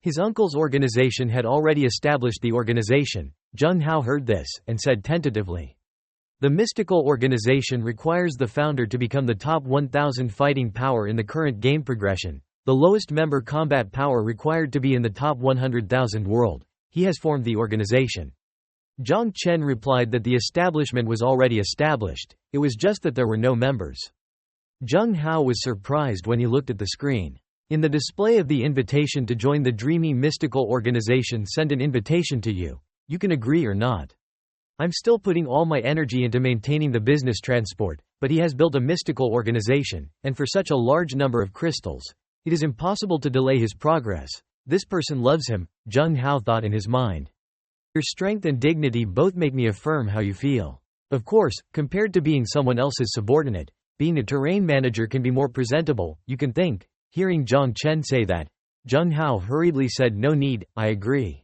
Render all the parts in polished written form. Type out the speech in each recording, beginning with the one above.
His uncle's organization had already established the organization. Zheng Hao heard this, and said tentatively, "The mystical organization requires the founder to become the top 1,000 fighting power in the current game progression, the lowest member combat power required to be in the top 100,000 world. He has formed the organization." Zhang Chen replied that the establishment was already established, it was just that there were no members. Zheng Hao was surprised when he looked at the screen. In the display of the invitation to join the dreamy mystical organization, send an invitation to you. You can agree or not. I'm still putting all my energy into maintaining the business transport, but he has built a mystical organization, and for such a large number of crystals, it is impossible to delay his progress. This person loves him, Zheng Hao thought in his mind. Your strength and dignity both make me affirm how you feel. Of course, compared to being someone else's subordinate, being a terrain manager can be more presentable, you can think. Hearing Zhang Chen say that, Zheng Hao hurriedly said, "No need, I agree."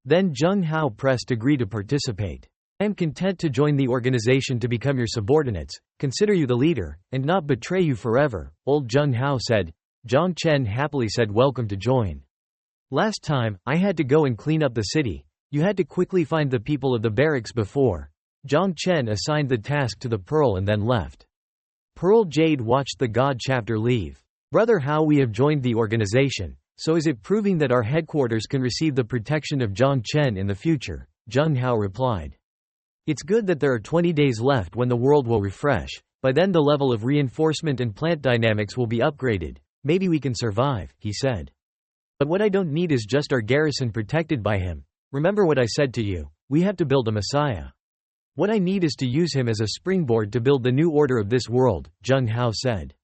Then Zheng Hao pressed agree to participate. "I am content to join the organization to become your subordinates, consider you the leader, and not betray you forever," old Zheng Hao said. Zhang Chen happily said, "Welcome to join. Last time, I had to go and clean up the city. You had to quickly find the people of the barracks before." Zhang Chen assigned the task to the Pearl and then left. Pearl Jade watched the God chapter leave. "Brother Hao, we have joined the organization, so is it proving that our headquarters can receive the protection of Zhang Chen in the future?" Zheng Hao replied. "It's good that there are 20 days left when the world will refresh. By then the level of reinforcement and plant dynamics will be upgraded. Maybe we can survive," he said. "But what I don't need is just our garrison protected by him. Remember what I said to you, we have to build a messiah. What I need is to use him as a springboard to build the new order of this world," Zheng Hao said.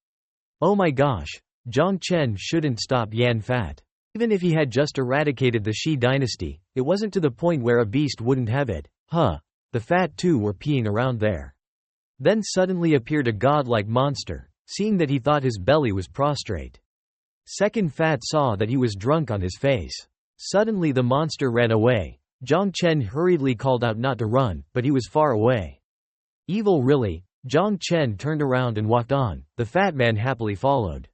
Oh my gosh. Zhang Chen shouldn't stop Yan Fat. Even if he had just eradicated the Shi dynasty, it wasn't to the point where a beast wouldn't have it. Huh. The Fat too were peeing around there. Then suddenly appeared a godlike monster, seeing that he thought his belly was prostrate. Second Fat saw that he was drunk on his face. Suddenly the monster ran away. Zhang Chen hurriedly called out not to run, but he was far away. Evil really? Zhang Chen turned around and walked on. The fat man happily followed.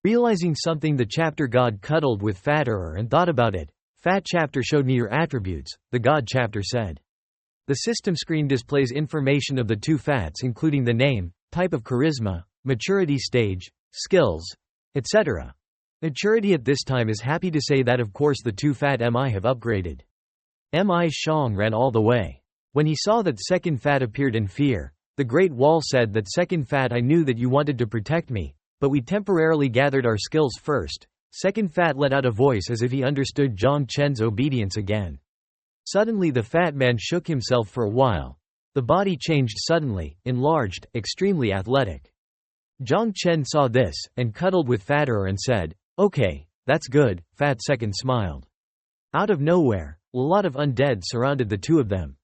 Realizing something, the chapter god cuddled with Fatterer and thought about it. Fat chapter, showed me your attributes, the god chapter said. The system screen displays information of the two fats, including the name, type of charisma, maturity stage, skills, etc. Maturity at this time is happy to say that of course the two fat MI have upgraded. MI Shang ran all the way. When he saw that second fat appeared in fear, the Great Wall said that second fat, I knew that you wanted to protect me, but we temporarily gathered our skills first. Second fat let out a voice as if he understood Zhang Chen's obedience again. Suddenly the fat man shook himself for a while. The body changed suddenly, enlarged, extremely athletic. Zhang Chen saw this, and cuddled with Fatterer and said, "Okay, that's good." Fat second smiled. Out of nowhere, a lot of undead surrounded the two of them.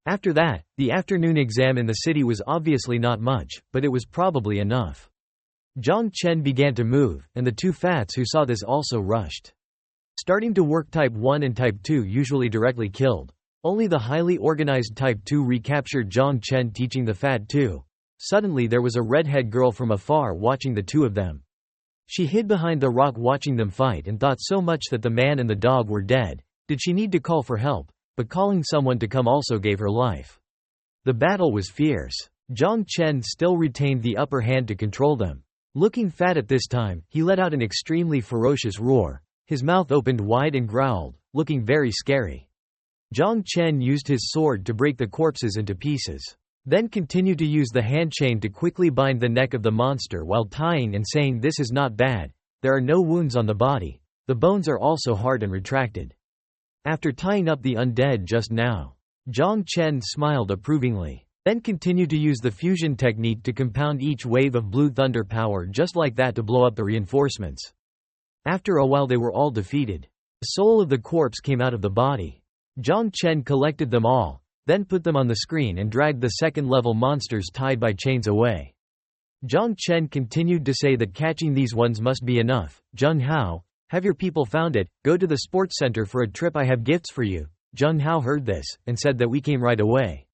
After that, the afternoon exam in the city was obviously not much, but it was probably enough. Zhang Chen began to move, and the two fats who saw this also rushed. Starting to work. Type 1 and Type 2 usually directly killed. Only the highly organized Type 2 recaptured Zhang Chen, teaching the Fat 2. Suddenly there was a redhead girl from afar watching the two of them. She hid behind the rock watching them fight and thought so much that the man and the dog were dead. Did she need to call for help? But calling someone to come also gave her life. The battle was fierce. Zhang Chen still retained the upper hand to control them. Looking fat at this time, he let out an extremely ferocious roar. His mouth opened wide and growled, looking very scary. Zhang Chen used his sword to break the corpses into pieces. Then continued to use the hand chain to quickly bind the neck of the monster while tying and saying, "This is not bad. There are no wounds on the body. The bones are also hard and retracted." After tying up the undead just now, Zhang Chen smiled approvingly. Then continued to use the fusion technique to compound each wave of blue thunder power just like that to blow up the reinforcements. After a while they were all defeated. The soul of the corpse came out of the body. Zhang Chen collected them all, then put them on the screen and dragged the second-level monsters tied by chains away. Zhang Chen continued to say that catching these ones must be enough. "Zheng Hao, have your people found it? Go to the sports center for a trip, I have gifts for you." Zheng Hao heard this, and said that we came right away.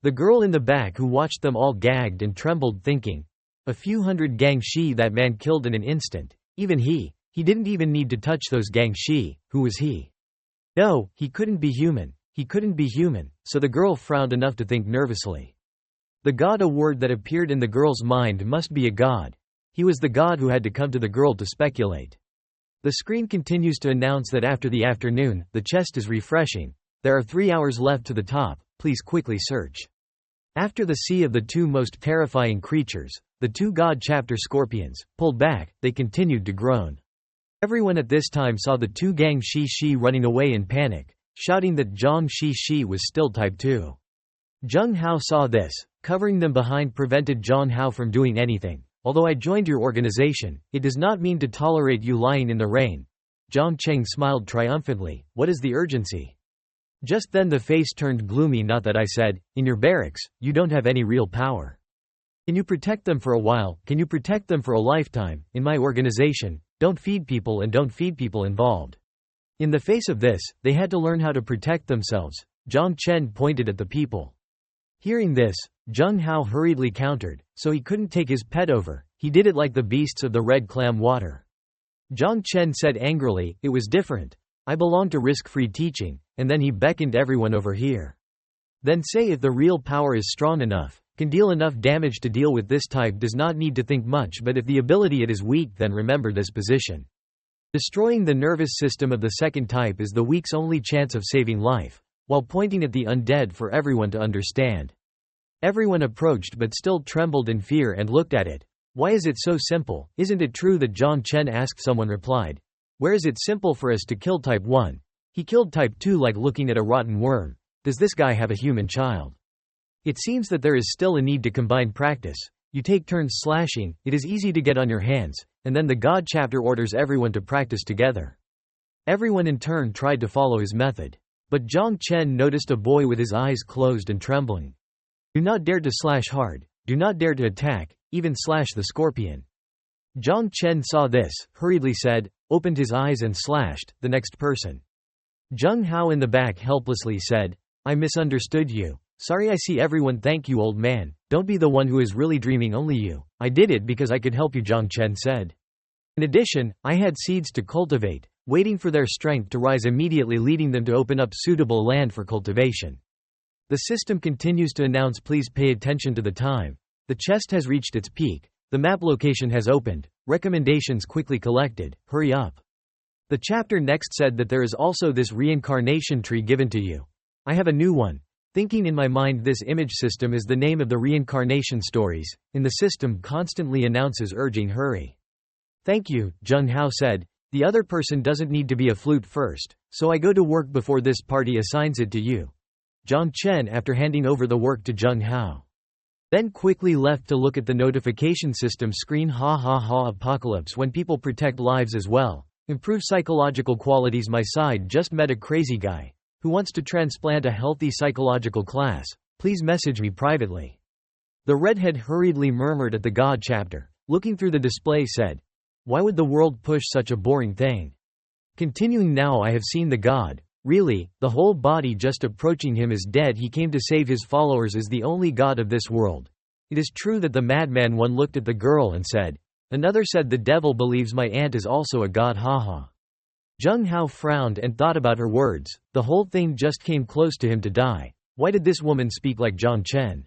The girl in the back who watched them all gagged and trembled, thinking, a few hundred gang shi that man killed in an instant. Even he He didn't even need to touch those gangshi. Who was he? No, he couldn't be human. He couldn't be human, so the girl frowned enough to think nervously. The god, a word that appeared in the girl's mind, must be a god. He was the god who had to come to the girl to speculate. The screen continues to announce that after the afternoon, the chest is refreshing. There are 3 hours left to the top, please quickly search. After the sea of the two most terrifying creatures, the two god chapter scorpions, pulled back, they continued to groan. Everyone at this time saw the two gang shi running away in panic, shouting that Zhang Shi was still type 2. Zheng Hao saw this, covering them behind prevented Zhang Hao from doing anything. Although I joined your organization, it does not mean to tolerate you lying in the rain. Zhang Cheng smiled triumphantly. What is the urgency? Just then the face turned gloomy. Not that I said, in your barracks, you don't have any real power. Can you protect them for a while? Can you protect them for a lifetime? In my organization, don't feed people and don't feed people involved. In the face of this, they had to learn how to protect themselves. Zhang Chen pointed at the people. Hearing this, Zheng Hao hurriedly countered, so he couldn't take his pet over, he did it like the beasts of the red clam water. Zhang Chen said angrily, it was different. I belong to risk-free teaching, and then he beckoned everyone over here. Then say if the real power is strong enough, can deal enough damage to deal with this type, does not need to think much, but if the ability it is weak, then remember this position. Destroying the nervous system of the second type is the weak's only chance of saving life, while pointing at the undead for everyone to understand. Everyone approached but still trembled in fear and looked at it. Why is it so simple? Isn't it true that Zhang Chen asked? Someone replied. Where is it simple for us to kill type 1? He killed type 2 like looking at a rotten worm. Does this guy have a human child? It seems that there is still a need to combine practice. You take turns slashing, it is easy to get on your hands, and then the God chapter orders everyone to practice together. Everyone in turn tried to follow his method. But Zhang Chen noticed a boy with his eyes closed and trembling. Do not dare to slash hard, do not dare to attack, even slash the scorpion. Zhang Chen saw this, hurriedly said, opened his eyes and slashed the next person. Zheng Hao in the back helplessly said, I misunderstood you. Sorry. I see everyone. Thank you, old man. Don't be the one who is really dreaming, only you. I did it because I could help you, Zhang Chen said. In addition, I had seeds to cultivate, waiting for their strength to rise immediately, leading them to open up suitable land for cultivation. The system continues to announce, please pay attention to the time. The chest has reached its peak. The map location has opened. Recommendations quickly collected. Hurry up. The chapter next said that there is also this reincarnation tree given to you. I have a new one. Thinking in my mind, this image system is the name of the reincarnation stories. In the system constantly announces urging hurry. Thank you, Zheng Hao said. The other person doesn't need to be a flute first, so I go to work before this party assigns it to you. Zhang Chen after handing over the work to Zheng Hao. Then quickly left to look at the notification system screen. Apocalypse when people protect lives as well. Improve psychological qualities. My side just met a crazy guy who wants to transplant a healthy psychological class. Please message me privately. The redhead hurriedly murmured at the God chapter. Looking through the display said, why would the world push such a boring thing? Continuing now, I have seen the God. Really, the whole body just approaching him is dead. He came to save his followers, is the only God of this world. It is true that the madman one looked at the girl and said. Another said the devil believes my aunt is also a god. Haha. Zheng Hao frowned and thought about her words. The whole thing just came close to him to die. Why did this woman speak like Zhang Chen?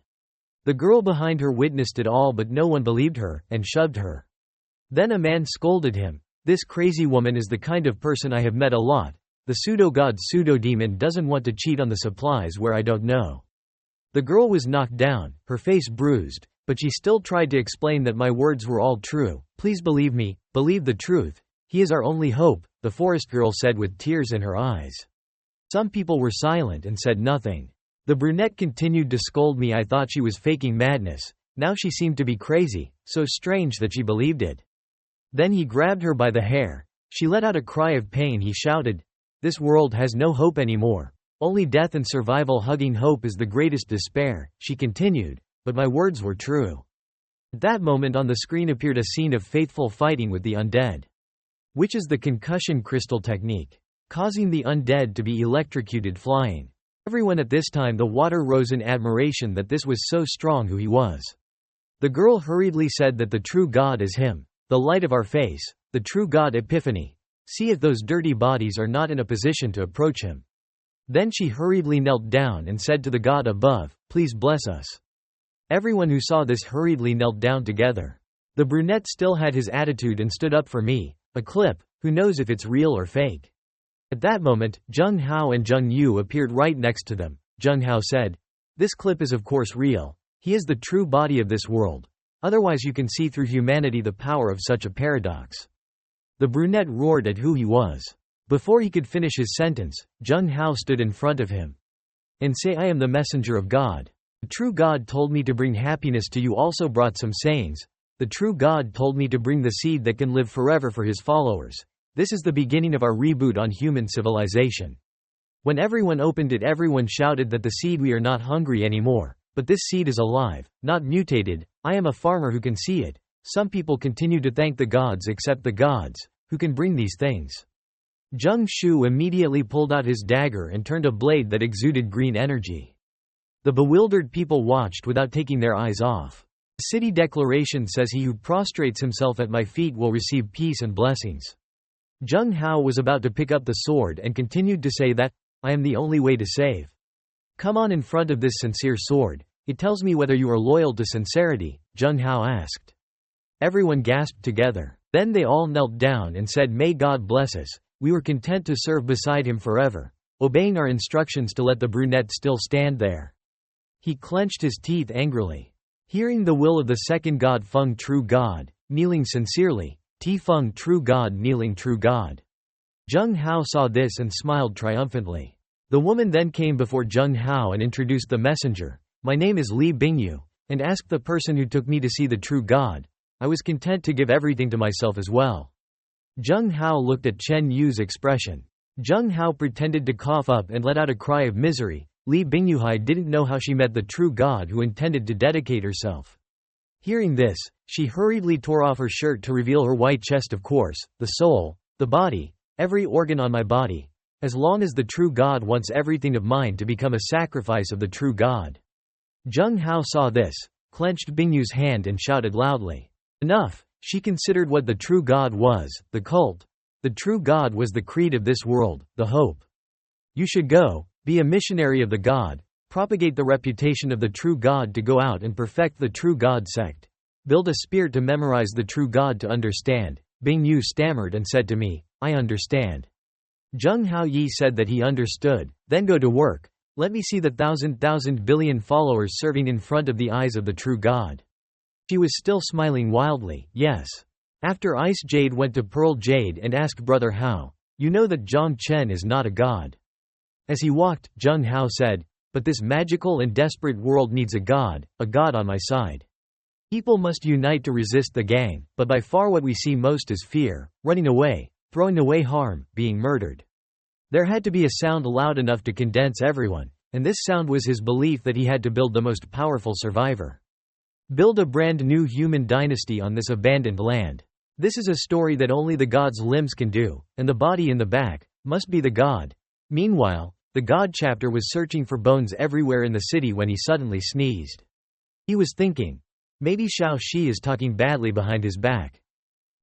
The girl behind her witnessed it all, but no one believed her, and shoved her. Then a man scolded him. This crazy woman is the kind of person I have met a lot. The pseudo-god pseudo-demon doesn't want to cheat on the supplies where I don't know. The girl was knocked down, her face bruised, but she still tried to explain that my words were all true. Please believe me, believe the truth. He is our only hope, the forest girl said with tears in her eyes. Some people were silent and said nothing. The brunette continued to scold me. I thought she was faking madness. Now she seemed to be crazy, so strange that she believed it. Then he grabbed her by the hair. She let out a cry of pain. He shouted, this world has no hope anymore. Only death and survival. Hugging hope is the greatest despair, she continued, but my words were true. At that moment on the screen appeared a scene of faithful fighting with the undead. Which is the concussion crystal technique, causing the undead to be electrocuted flying. Everyone at this time the water rose in admiration that this was so strong who he was. The girl hurriedly said that the true God is him. The light of our face, the true God Epiphany. See if those dirty bodies are not in a position to approach him." Then she hurriedly knelt down and said to the God above, "Please bless us." Everyone who saw this hurriedly knelt down together. The brunette still had his attitude and stood up for me. A clip, who knows if it's real or fake? At that moment, Jung Hao and Jung Yu appeared right next to them. Jung Hao said, "This clip is of course real. He is the true body of this world. Otherwise you can see through humanity the power of such a paradox." The brunette roared at who he was. Before he could finish his sentence, Jung Hao stood in front of him and say, "I am the messenger of God. The true God told me to bring happiness to you, also brought some sayings. The true God told me to bring the seed that can live forever for his followers. This is the beginning of our reboot on human civilization." When everyone opened it, everyone shouted that the seed, "We are not hungry anymore. But this seed is alive, not mutated. I am a farmer who can see it." Some people continue to thank the gods, except the gods, who can bring these things. Zheng Shu immediately pulled out his dagger and turned a blade that exuded green energy. The bewildered people watched without taking their eyes off. The city declaration says, "He who prostrates himself at my feet will receive peace and blessings." Zheng Hao was about to pick up the sword and continued to say that, "I am the only way to save. Come on in front of this sincere sword. It tells me whether you are loyal to sincerity," Zheng Hao asked. Everyone gasped together. Then they all knelt down and said, "May God bless us. We were content to serve beside him forever," obeying our instructions to let the brunette still stand there. He clenched his teeth angrily. Hearing the will of the second God Feng, true God, kneeling sincerely, Ti Feng, true God, kneeling, true God. Zheng Hao saw this and smiled triumphantly. The woman then came before Zheng Hao and introduced the messenger. "My name is Li Bingyu, and asked the person who took me to see the true God. I was content to give everything to myself as well." Zheng Hao looked at Chen Yu's expression. Zheng Hao pretended to cough up and let out a cry of misery. Li Bingyuhai didn't know how she met the true God who intended to dedicate herself. Hearing this, she hurriedly tore off her shirt to reveal her white chest. "Of course, the soul, the body, every organ on my body. As long as the true God wants everything of mine to become a sacrifice of the true God." Zheng Hao saw this, clenched Bingyu's hand and shouted loudly. Enough! She considered what the true God was, the cult. The true God was the creed of this world, the hope. You should go, be a missionary of the God, propagate the reputation of the true God to go out and perfect the true God sect. Build a spear to memorize the true God to understand. Bingyu stammered and said to me, "I understand." Zheng Hao Yi said that he understood. "Then go to work. Let me see the thousand billion followers serving in front of the eyes of the true God." She was still smiling wildly. "Yes." After Ice Jade went to Pearl Jade and asked Brother Hao, "You know that Zhang Chen is not a god." As he walked, Zheng Hao said, "But this magical and desperate world needs a god on my side. People must unite to resist the gang, but by far what we see most is fear, running away, throwing away harm, being murdered." There had to be a sound loud enough to condense everyone, and this sound was his belief that he had to build the most powerful survivor. Build a brand new human dynasty on this abandoned land. This is a story that only the god's limbs can do, and the body in the back must be the god. Meanwhile, the god chapter was searching for bones everywhere in the city when he suddenly sneezed. He was thinking, maybe Xiao Shi is talking badly behind his back.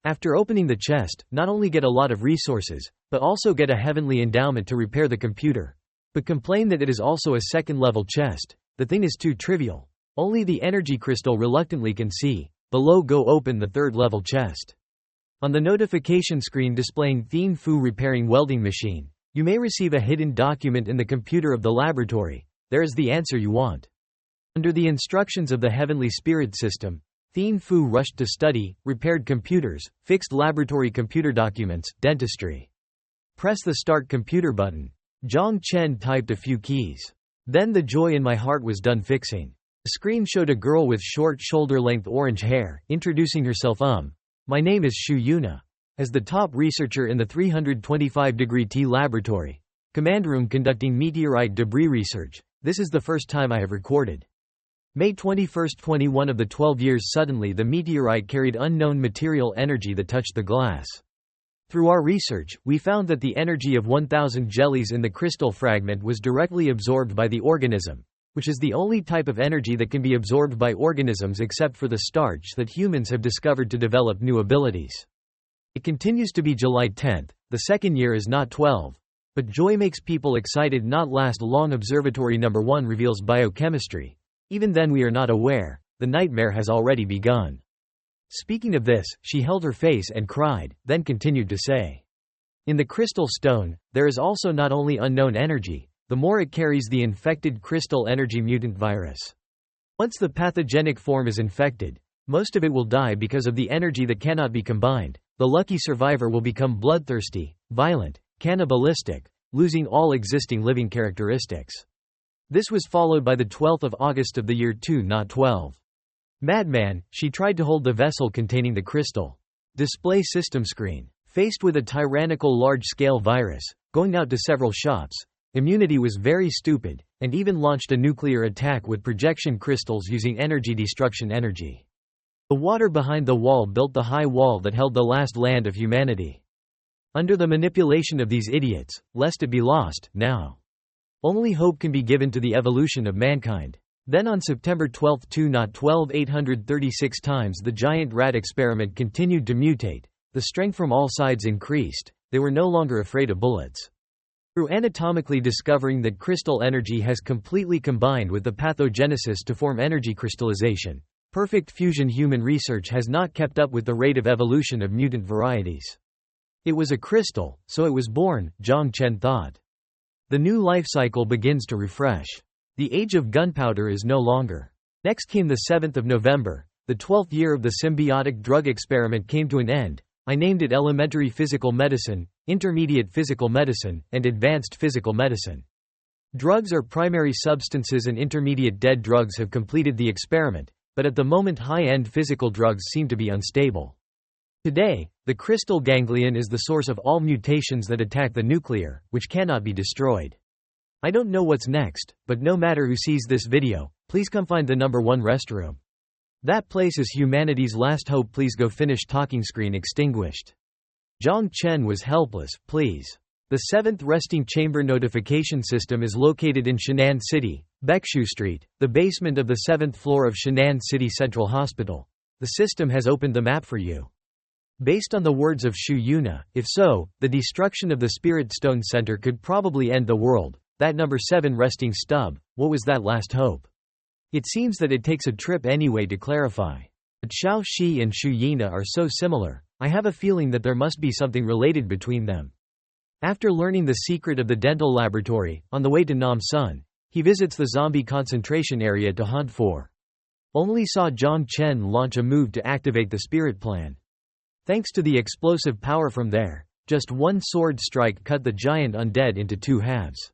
After opening the chest, not only get a lot of resources, but also get a heavenly endowment to repair the computer. But complain that it is also a second-level chest. The thing is too trivial. Only the energy crystal reluctantly can see. Below, go open the third-level chest. On the notification screen displaying Thien Fu repairing welding machine, you may receive a hidden document in the computer of the laboratory. There is the answer you want. Under the instructions of the heavenly spirit system, Thien Fu rushed to study, repaired computers, fixed laboratory computer documents, dentistry. Press the start computer button. Zhang Chen typed a few keys. Then the joy in my heart was done fixing. The screen showed a girl with short shoulder-length orange hair, introducing herself. My name is Shu Yuna. As the top researcher in the 325-degree T laboratory. Command room conducting meteorite debris research. This is the first time I have recorded. May 21, 21 of the 12 years. Suddenly the meteorite carried unknown material energy that touched the glass. Through our research, we found that the energy of 1000 jellies in the crystal fragment was directly absorbed by the organism, which is the only type of energy that can be absorbed by organisms except for the starch that humans have discovered to develop new abilities. It continues to be July 10th, the second year is not 12. But joy makes people excited not last long. Observatory number 1 reveals biochemistry. Even then we are not aware, the nightmare has already begun. Speaking of this, she held her face and cried, then continued to say. In the crystal stone, there is also not only unknown energy, the more it carries the infected crystal energy mutant virus. Once the pathogenic form is infected, most of it will die because of the energy that cannot be combined. The lucky survivor will become bloodthirsty, violent, cannibalistic, losing all existing living characteristics. This was followed by the 12th of August of the year 2-12. Madman, she tried to hold the vessel containing the crystal. Display system screen. Faced with a tyrannical large-scale virus, going out to several shops, Immunity was very stupid, and even launched a nuclear attack with projection crystals using energy destruction energy. The water behind the wall built the high wall that held the last land of humanity. Under the manipulation of these idiots, lest it be lost, now. Only hope can be given to the evolution of mankind. Then on September 12, 836 times the giant rat experiment continued to mutate. The strength from all sides increased. They were no longer afraid of bullets. Through anatomically discovering that crystal energy has completely combined with the pathogenesis to form energy crystallization, perfect fusion human research has not kept up with the rate of evolution of mutant varieties. It was a crystal, so it was born, Zhang Chen thought. The new life cycle begins to refresh. The age of gunpowder is no longer. Next came the 7th of November, the 12th year of the symbiotic drug experiment came to an end. I named it Elementary Physical Medicine, Intermediate Physical Medicine, and Advanced Physical Medicine. Drugs are primary substances and intermediate dead drugs have completed the experiment, but at the moment high-end physical drugs seem to be unstable. Today, the crystal ganglion is the source of all mutations that attack the nuclear, which cannot be destroyed. I don't know what's next, but no matter who sees this video, please come find the number 1 restroom. That place is humanity's last hope. Please go finish talking. Screen extinguished. Zhang Chen was helpless, please. The 7th resting chamber notification system is located in Shenan City, Baekshu Street, the basement of the 7th floor of Shenan City Central Hospital. The system has opened the map for you. Based on the words of Xu Yuna, if so, the destruction of the Spirit Stone Center could probably end the world. That number 7 resting stub, what was that last hope? It seems that it takes a trip anyway to clarify. But Xiao Shi and Xu Yina are so similar, I have a feeling that there must be something related between them. After learning the secret of the dental laboratory, on the way to Nam Sun, he visits the zombie concentration area to hunt for. Only saw Zhang Chen launch a move to activate the spirit plan. Thanks to the explosive power from there, just one sword strike cut the giant undead into 2 halves.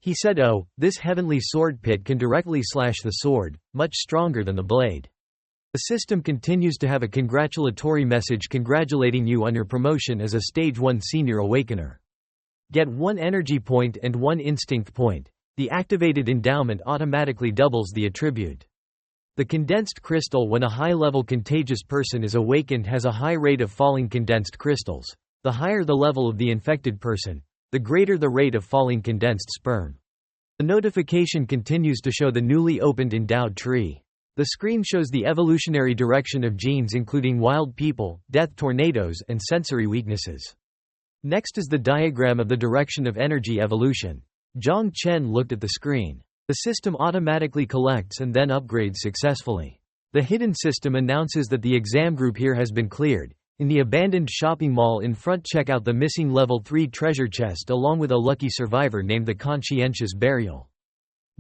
He said, "Oh, this heavenly sword pit can directly slash the sword, much stronger than the blade." The system continues to have a congratulatory message congratulating you on your promotion as a Stage 1 Senior Awakener. Get 1 energy point and 1 instinct point. The activated endowment automatically doubles the attribute. The condensed crystal. When a high-level contagious person is awakened has a high rate of falling condensed crystals. The higher the level of the infected person, the greater the rate of falling condensed sperm. The notification continues to show the newly opened endowed tree. The screen shows the evolutionary direction of genes including wild people, death tornadoes, and sensory weaknesses. Next is the diagram of the direction of energy evolution. Zhang Chen looked at the screen. The system automatically collects and then upgrades successfully. The hidden system announces that the exam group here has been cleared. In the abandoned shopping mall in front, check out the missing level 3 treasure chest along with a lucky survivor named the Conscientious Burial.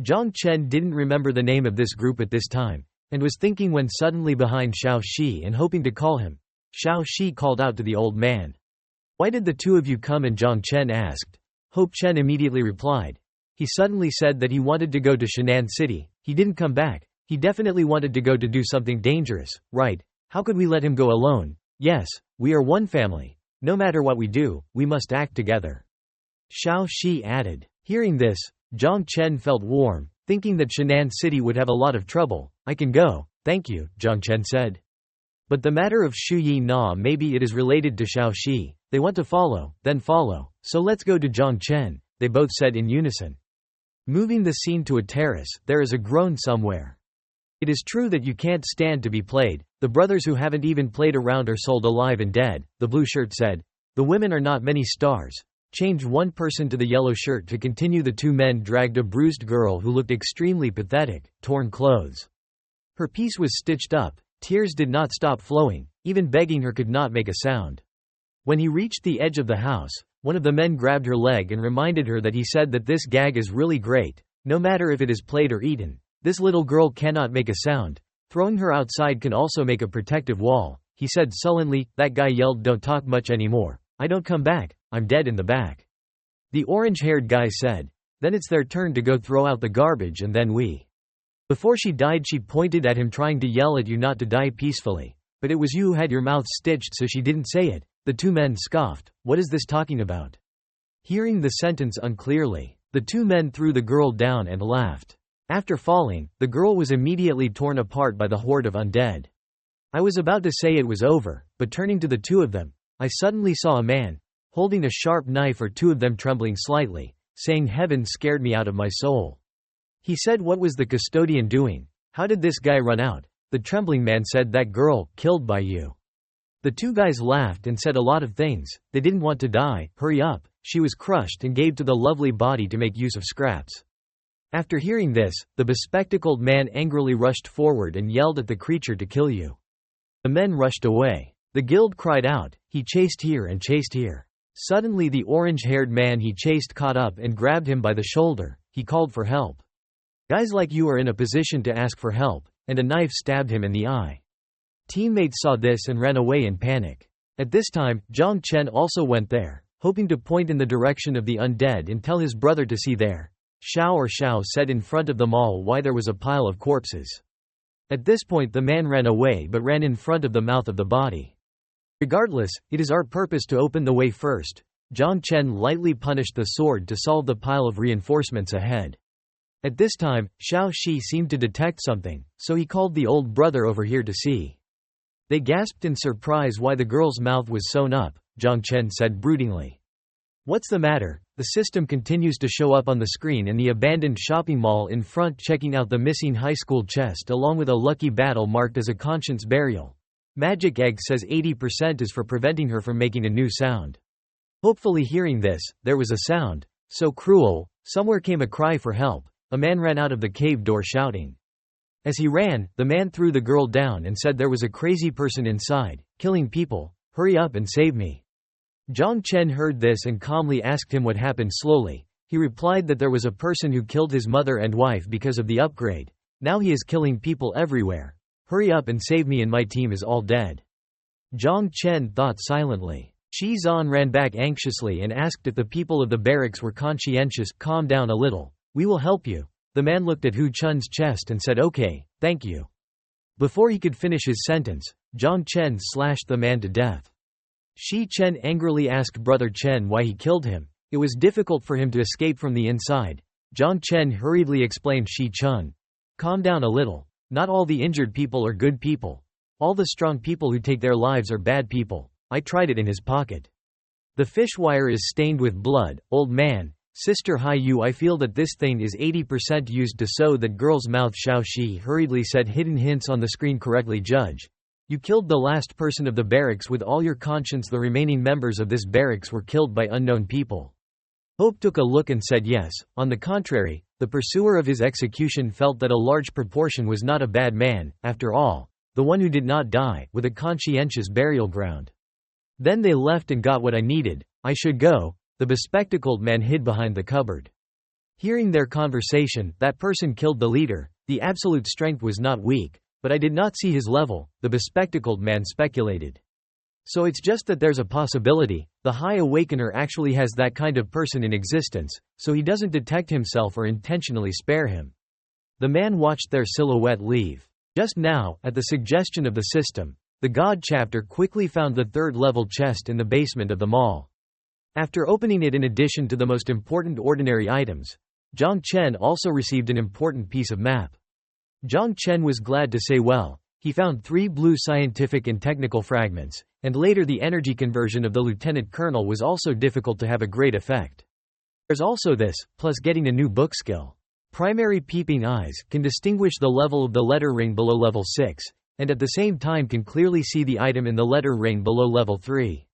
Zhang Chen didn't remember the name of this group at this time, and was thinking when suddenly behind Xiao Shi and hoping to call him. Xiao Shi called out to the old man. "Why did the 2 of you come?" and Zhang Chen asked. Hope Chen immediately replied. He suddenly said that he wanted to go to Shenan City. He didn't come back. He definitely wanted to go to do something dangerous, right? How could we let him go alone? Yes, we are one family. No matter what we do, we must act together. Xiao Shi added. Hearing this, Zhang Chen felt warm, thinking that Shenan City would have a lot of trouble. "I can go, thank you," Zhang Chen said. But the matter of Xu Yi Na, maybe it is related to Xiao Shi. They want to follow, then follow. So let's go to Zhang Chen, they both said in unison. Moving the scene to a terrace, there is a groan somewhere. It is true that you can't stand to be played. The brothers who haven't even played around are sold alive and dead, the blue shirt said. The women are not many stars. Change one person to the yellow shirt to continue. The two men dragged a bruised girl who looked extremely pathetic, torn clothes. Her piece was stitched up, tears did not stop flowing, even begging her could not make a sound. When he reached the edge of the house, one of the men grabbed her leg and reminded her that he said that this gag is really great, no matter if it is played or eaten. This little girl cannot make a sound. Throwing her outside can also make a protective wall, he said sullenly. That guy yelled, don't talk much anymore. I don't come back, I'm dead in the back. The orange-haired guy said. Then it's their turn to go throw out the garbage and then we. Before she died she pointed at him trying to yell at you not to die peacefully. But it was you who had your mouth stitched so she didn't say it. The two men scoffed. What is this talking about? Hearing the sentence unclearly, the two men threw the girl down and laughed. After falling, the girl was immediately torn apart by the horde of undead. I was about to say it was over, but turning to the two of them, I suddenly saw a man, holding a sharp knife, or two of them trembling slightly, saying heaven scared me out of my soul. He said, what was the custodian doing? How did this guy run out? The trembling man said, that girl, killed by you. The two guys laughed and said a lot of things. They didn't want to die, hurry up, she was crushed and gave to the lovely body to make use of scraps. After hearing this, the bespectacled man angrily rushed forward and yelled at the creature to kill you. The men rushed away. The guild cried out, he chased here and chased here. Suddenly the orange-haired man he chased caught up and grabbed him by the shoulder. He called for help. Guys like you are in a position to ask for help, and a knife stabbed him in the eye. Teammates saw this and ran away in panic. At this time, Zhang Chen also went there, hoping to point in the direction of the undead and tell his brother to see there. Shao said in front of them all why there was a pile of corpses. At this point the man ran away but ran in front of the mouth of the body. Regardless, it is our purpose to open the way first. Zhang Chen lightly punished the sword to solve the pile of reinforcements ahead. At this time, Shao Shi seemed to detect something, so he called the old brother over here to see. They gasped in surprise why the girl's mouth was sewn up. Zhang Chen said broodingly. What's the matter? The system continues to show up on the screen in the abandoned shopping mall in front, checking out the missing high school chest along with a lucky battle marked as a conscience burial. Magic Egg says 80% is for preventing her from making a new sound. Hopefully hearing this, there was a sound. So cruel. Somewhere came a cry for help. A man ran out of the cave door shouting. As he ran, the man threw the girl down and said there was a crazy person inside, killing people. Hurry up and save me. Zhang Chen heard this and calmly asked him what happened. Slowly, he replied that there was a person who killed his mother and wife because of the upgrade. Now he is killing people everywhere. Hurry up and save me and my team is all dead. Zhang Chen thought silently. Shi Zan ran back anxiously and asked if the people of the barracks were conscientious. Calm down a little. We will help you. The man looked at Hu Chun's chest and said okay, thank you. Before he could finish his sentence, Zhang Chen slashed the man to death. Shi Chen angrily asked Brother Chen why he killed him. It was difficult for him to escape from the inside. Zhang Chen hurriedly explained. Shi Chen, calm down a little. Not all the injured people are good people. All the strong people who take their lives are bad people. I tried it in his pocket. The fish wire is stained with blood. Old man, Sister Hai Yu, I feel that this thing is 80% used to sew that girl's mouth. Shao Shi hurriedly said. Hidden hints on the screen correctly. Judge. You killed the last person of the barracks with all your conscience. The remaining members of this barracks were killed by unknown people. Hope took a look and said yes. On the contrary, the pursuer of his execution felt that a large proportion was not a bad man, after all, the one who did not die, with a conscientious burial ground. Then they left and got what I needed. I should go. The bespectacled man hid behind the cupboard. Hearing their conversation, that person killed the leader. The absolute strength was not weak, but I did not see his level, the bespectacled man speculated. So it's just that there's a possibility, the High Awakener actually has that kind of person in existence, so he doesn't detect himself or intentionally spare him. The man watched their silhouette leave. Just now, at the suggestion of the system, the God chapter quickly found the third-level chest in the basement of the mall. After opening it, in addition to the most important ordinary items, Zhang Chen also received an important piece of map. Zhang Chen was glad to say he found 3 blue scientific and technical fragments, and later the energy conversion of the lieutenant colonel was also difficult to have a great effect. There's also this, plus getting a new book skill. Primary peeping eyes can distinguish the level of the letter ring below level 6, and at the same time can clearly see the item in the letter ring below level 3.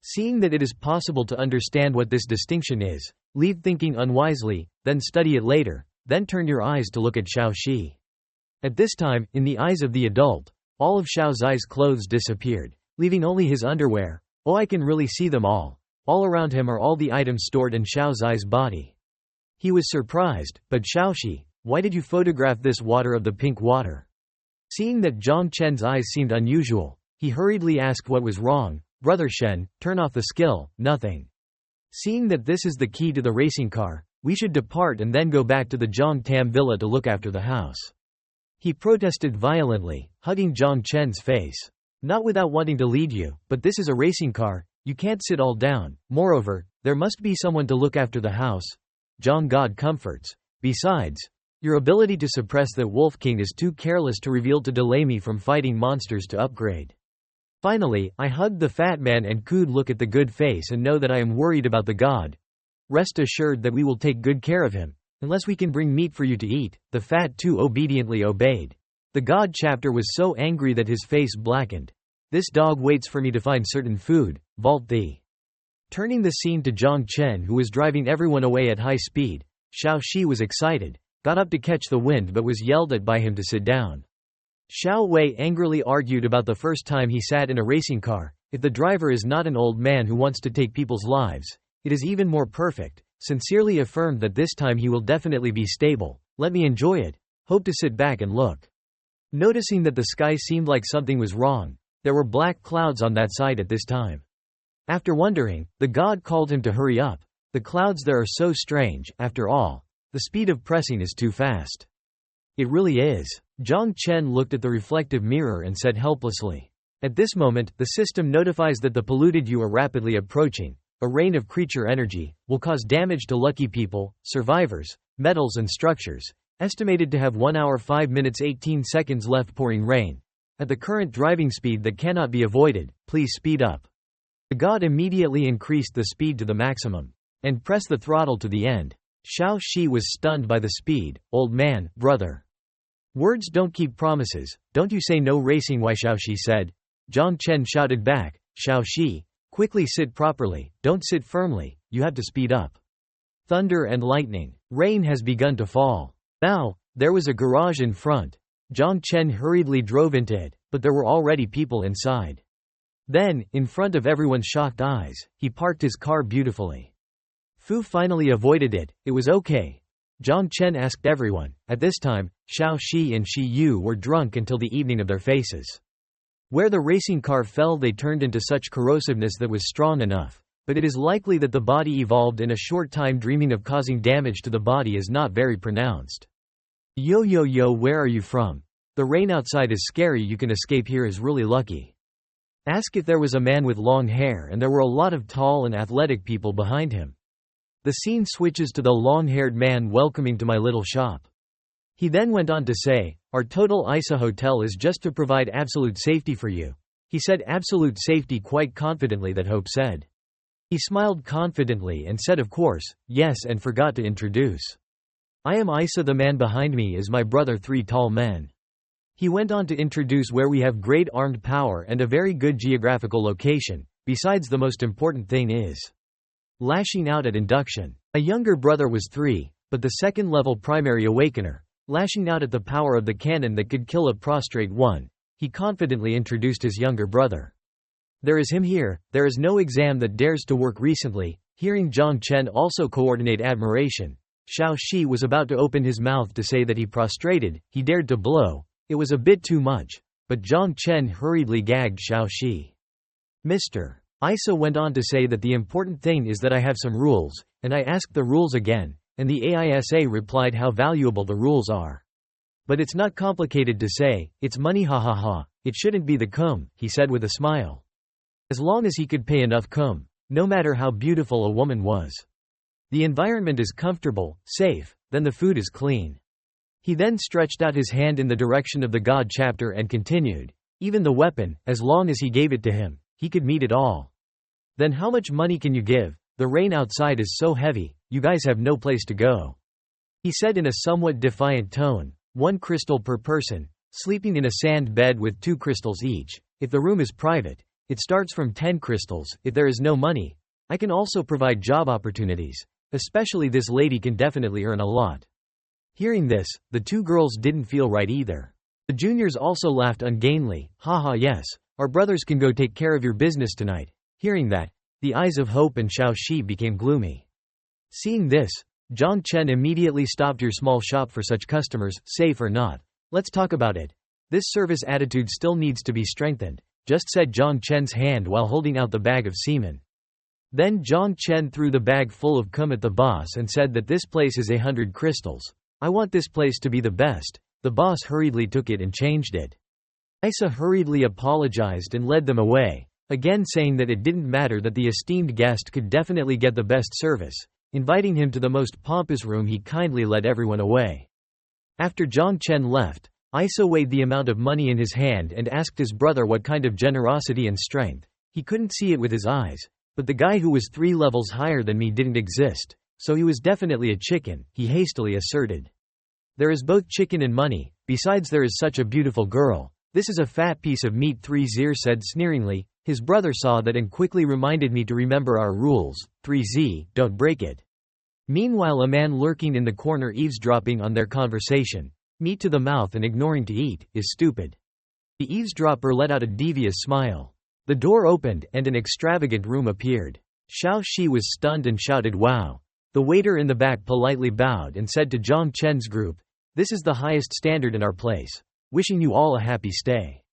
Seeing that it is possible to understand what this distinction is, leave thinking unwisely, then study it later, then turn your eyes to look at Xiaoxi. At this time, in the eyes of the adult, all of Xiaoxi's clothes disappeared, leaving only his underwear. Oh, I can really see them all. All around him are all the items stored in Xiaoxi's body. He was surprised, but Xiaoxi, why did you photograph this water of the pink water? Seeing that Zhang Chen's eyes seemed unusual, he hurriedly asked what was wrong. Brother Shen, turn off the skill. Nothing. Seeing that this is the key to the racing car, we should depart and then go back to the Zhang Tam villa to look after the house. He protested violently, hugging Zhang Chen's face. Not without wanting to lead you, but this is a racing car, you can't sit all down. Moreover, there must be someone to look after the house. Zhang God comforts. Besides, your ability to suppress that Wolf King is too careless to reveal to delay me from fighting monsters to upgrade. Finally, I hugged the fat man and could look at the good face and know that I am worried about the god. Rest assured that we will take good care of him. Unless we can bring meat for you to eat. The fat too obediently obeyed. The god chapter was so angry that his face blackened. This dog waits for me to find certain food. Vault thee. Turning the scene to Zhang Chen, who was driving everyone away at high speed, Xiaoxi was excited, got up to catch the wind but was yelled at by him to sit down. Xiao Wei angrily argued about the first time he sat in a racing car. If the driver is not an old man who wants to take people's lives, it is even more perfect. Sincerely affirmed that this time he will definitely be stable. Let me enjoy it. Hope to sit back and look. Noticing that the sky seemed like something was wrong, there were black clouds on that side at this time. After wondering, the god called him to hurry up. The clouds there are so strange. After all, the speed of pressing is too fast. It really is. Zhang Chen looked at the reflective mirror and said helplessly. At this moment, the system notifies that the polluted you are rapidly approaching. A rain of creature energy will cause damage to lucky people, survivors, metals and structures. Estimated to have 1 hour 5 minutes 18 seconds left pouring rain. At the current driving speed that cannot be avoided, please speed up. The god immediately increased the speed to the maximum and pressed the throttle to the end. Xiaoxi was stunned by the speed. Old man, brother. Words don't keep promises. Don't you say no racing, why? Xiaoxi said. Zhang Chen shouted back. Xiaoxi, quickly sit properly. Don't sit firmly. You have to speed up. Thunder and lightning. Rain has begun to fall. Now, there was a garage in front. Zhang Chen hurriedly drove into it, but there were already people inside. Then, in front of everyone's shocked eyes, he parked his car beautifully. Fu finally avoided it. It was okay. Zhang Chen asked everyone. At this time, Xiaoxi and Shi Yu were drunk until the evening of their faces. Where the racing car fell, they turned into such corrosiveness that was strong enough. But it is likely that the body evolved in a short time. Dreaming of causing damage to the body is not very pronounced. Yo yo yo, where are you from? The rain outside is scary. You can escape here is really lucky. Ask if there was a man with long hair, and there were a lot of tall and athletic people behind him. The scene switches to the long-haired man welcoming to my little shop. He then went on to say, our total ISA hotel is just to provide absolute safety for you. He said absolute safety quite confidently, that Hope said. He smiled confidently and said of course, yes, and forgot to introduce. I am Isa. The man behind me is my brother, 3 tall men. He went on to introduce where we have great armed power and a very good geographical location. Besides, the most important thing is lashing out at induction. A younger brother was 3, but the second-level primary awakener, lashing out at the power of the cannon that could kill a prostrate one. He confidently introduced his younger brother. There is him here. There is no exam that dares to work recently. Hearing Zhang Chen also coordinate admiration, Xiaoxi was about to open his mouth to say that he prostrated. He dared to blow. It was a bit too much, but Zhang Chen hurriedly gagged Xiaoxi. Mr. Isa went on to say that the important thing is that I have some rules, and I asked the rules again, and the AISA replied how valuable the rules are. But it's not complicated to say, it's money, ha ha ha, it shouldn't be the cum, he said with a smile. As long as he could pay enough cum, no matter how beautiful a woman was. The environment is comfortable, safe, then the food is clean. He then stretched out his hand in the direction of the God chapter and continued, even the weapon, as long as he gave it to him, he could meet it all. Then how much money can you give? The rain outside is so heavy, you guys have no place to go. He said in a somewhat defiant tone, 1 crystal per person, sleeping in a sand bed with 2 crystals each. If the room is private, it starts from 10 crystals. If there is no money, I can also provide job opportunities. Especially this lady can definitely earn a lot. Hearing this, the 2 girls didn't feel right either. The juniors also laughed ungainly. Haha, yes, our brothers can go take care of your business tonight. Hearing that, the eyes of Hope and Xiao Shi became gloomy. Seeing this, Zhang Chen immediately stopped. Your small shop for such customers, safe or not? Let's talk about it. This service attitude still needs to be strengthened, just said Zhang Chen's hand while holding out the bag of semen. Then Zhang Chen threw the bag full of cum at the boss and said that this place is 100 crystals. I want this place to be the best. The boss hurriedly took it and changed it. Isa hurriedly apologized and led them away, again saying that it didn't matter, that the esteemed guest could definitely get the best service. Inviting him to the most pompous room, he kindly led everyone away. After Zhang Chen left, Isa weighed the amount of money in his hand and asked his brother what kind of generosity and strength. He couldn't see it with his eyes, but the guy who was 3 levels higher than me didn't exist, so he was definitely a chicken, he hastily asserted. There is both chicken and money, besides there is such a beautiful girl. This is a fat piece of meat, 3Z said sneeringly. His brother saw that and quickly reminded me to remember our rules. 3Z, don't break it. Meanwhile, a man lurking in the corner eavesdropping on their conversation. Meat to the mouth and ignoring to eat, is stupid. The eavesdropper let out a devious smile. The door opened, and an extravagant room appeared. Xiao Shi was stunned and shouted wow. The waiter in the back politely bowed and said to Zhang Chen's group, this is the highest standard in our place. Wishing you all a happy stay.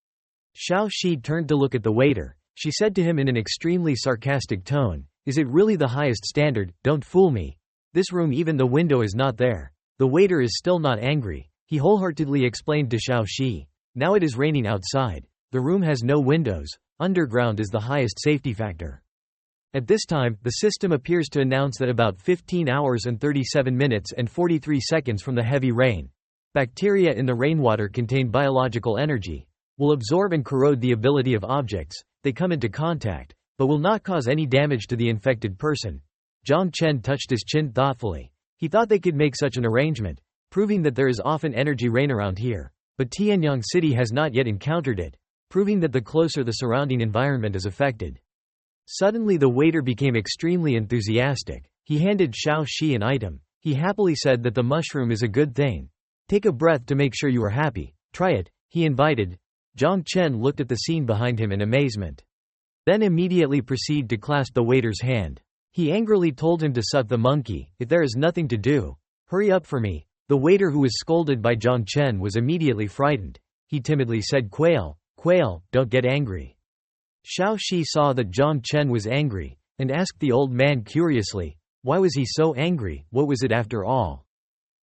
Xiao Shi turned to look at the waiter. She said to him in an extremely sarcastic tone, is it really the highest standard? Don't fool me. This room, even the window is not there. The waiter is still not angry. He wholeheartedly explained to Xiao Shi, now it is raining outside. The room has no windows. Underground is the highest safety factor. At this time, the system appears to announce that about 15 hours and 37 minutes and 43 seconds from the heavy rain, bacteria in the rainwater contain biological energy, will absorb and corrode the ability of objects. They come into contact, but will not cause any damage to the infected person. Zhang Chen touched his chin thoughtfully. He thought they could make such an arrangement, proving that there is often energy rain around here, but Tianyang City has not yet encountered it, proving that the closer the surrounding environment is affected. Suddenly the waiter became extremely enthusiastic. He handed Xiao Shi an item. He happily said that the mushroom is a good thing. Take a breath to make sure you are happy. Try it, he invited. Zhang Chen looked at the scene behind him in amazement. Then immediately proceeded to clasp the waiter's hand. He angrily told him to suck the monkey. If there is nothing to do, hurry up for me. The waiter, who was scolded by Zhang Chen, was immediately frightened. He timidly said, Quail, don't get angry. Xiao Shi saw that Zhang Chen was angry, and asked the old man curiously, why was he so angry, what was it after all?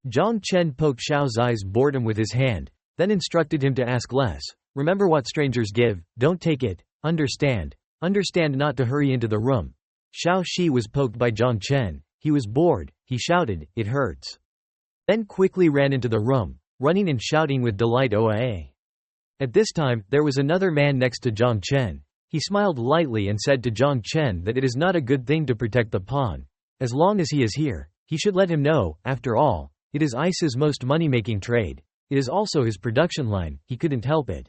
Zhang Chen poked Xiao Zai's boredom with his hand, then instructed him to ask less. Remember what strangers give, don't take it, understand not to hurry into the room. Xiao Shi was poked by Zhang Chen. He was bored, he shouted, it hurts. Then quickly ran into the room, running and shouting with delight oa. At this time, there was another man next to Zhang Chen. He smiled lightly and said to Zhang Chen that it is not a good thing to protect the pawn. As long as he is here, he should let him know. After all, it is Isa's most money-making trade. It is also his production line, he couldn't help it.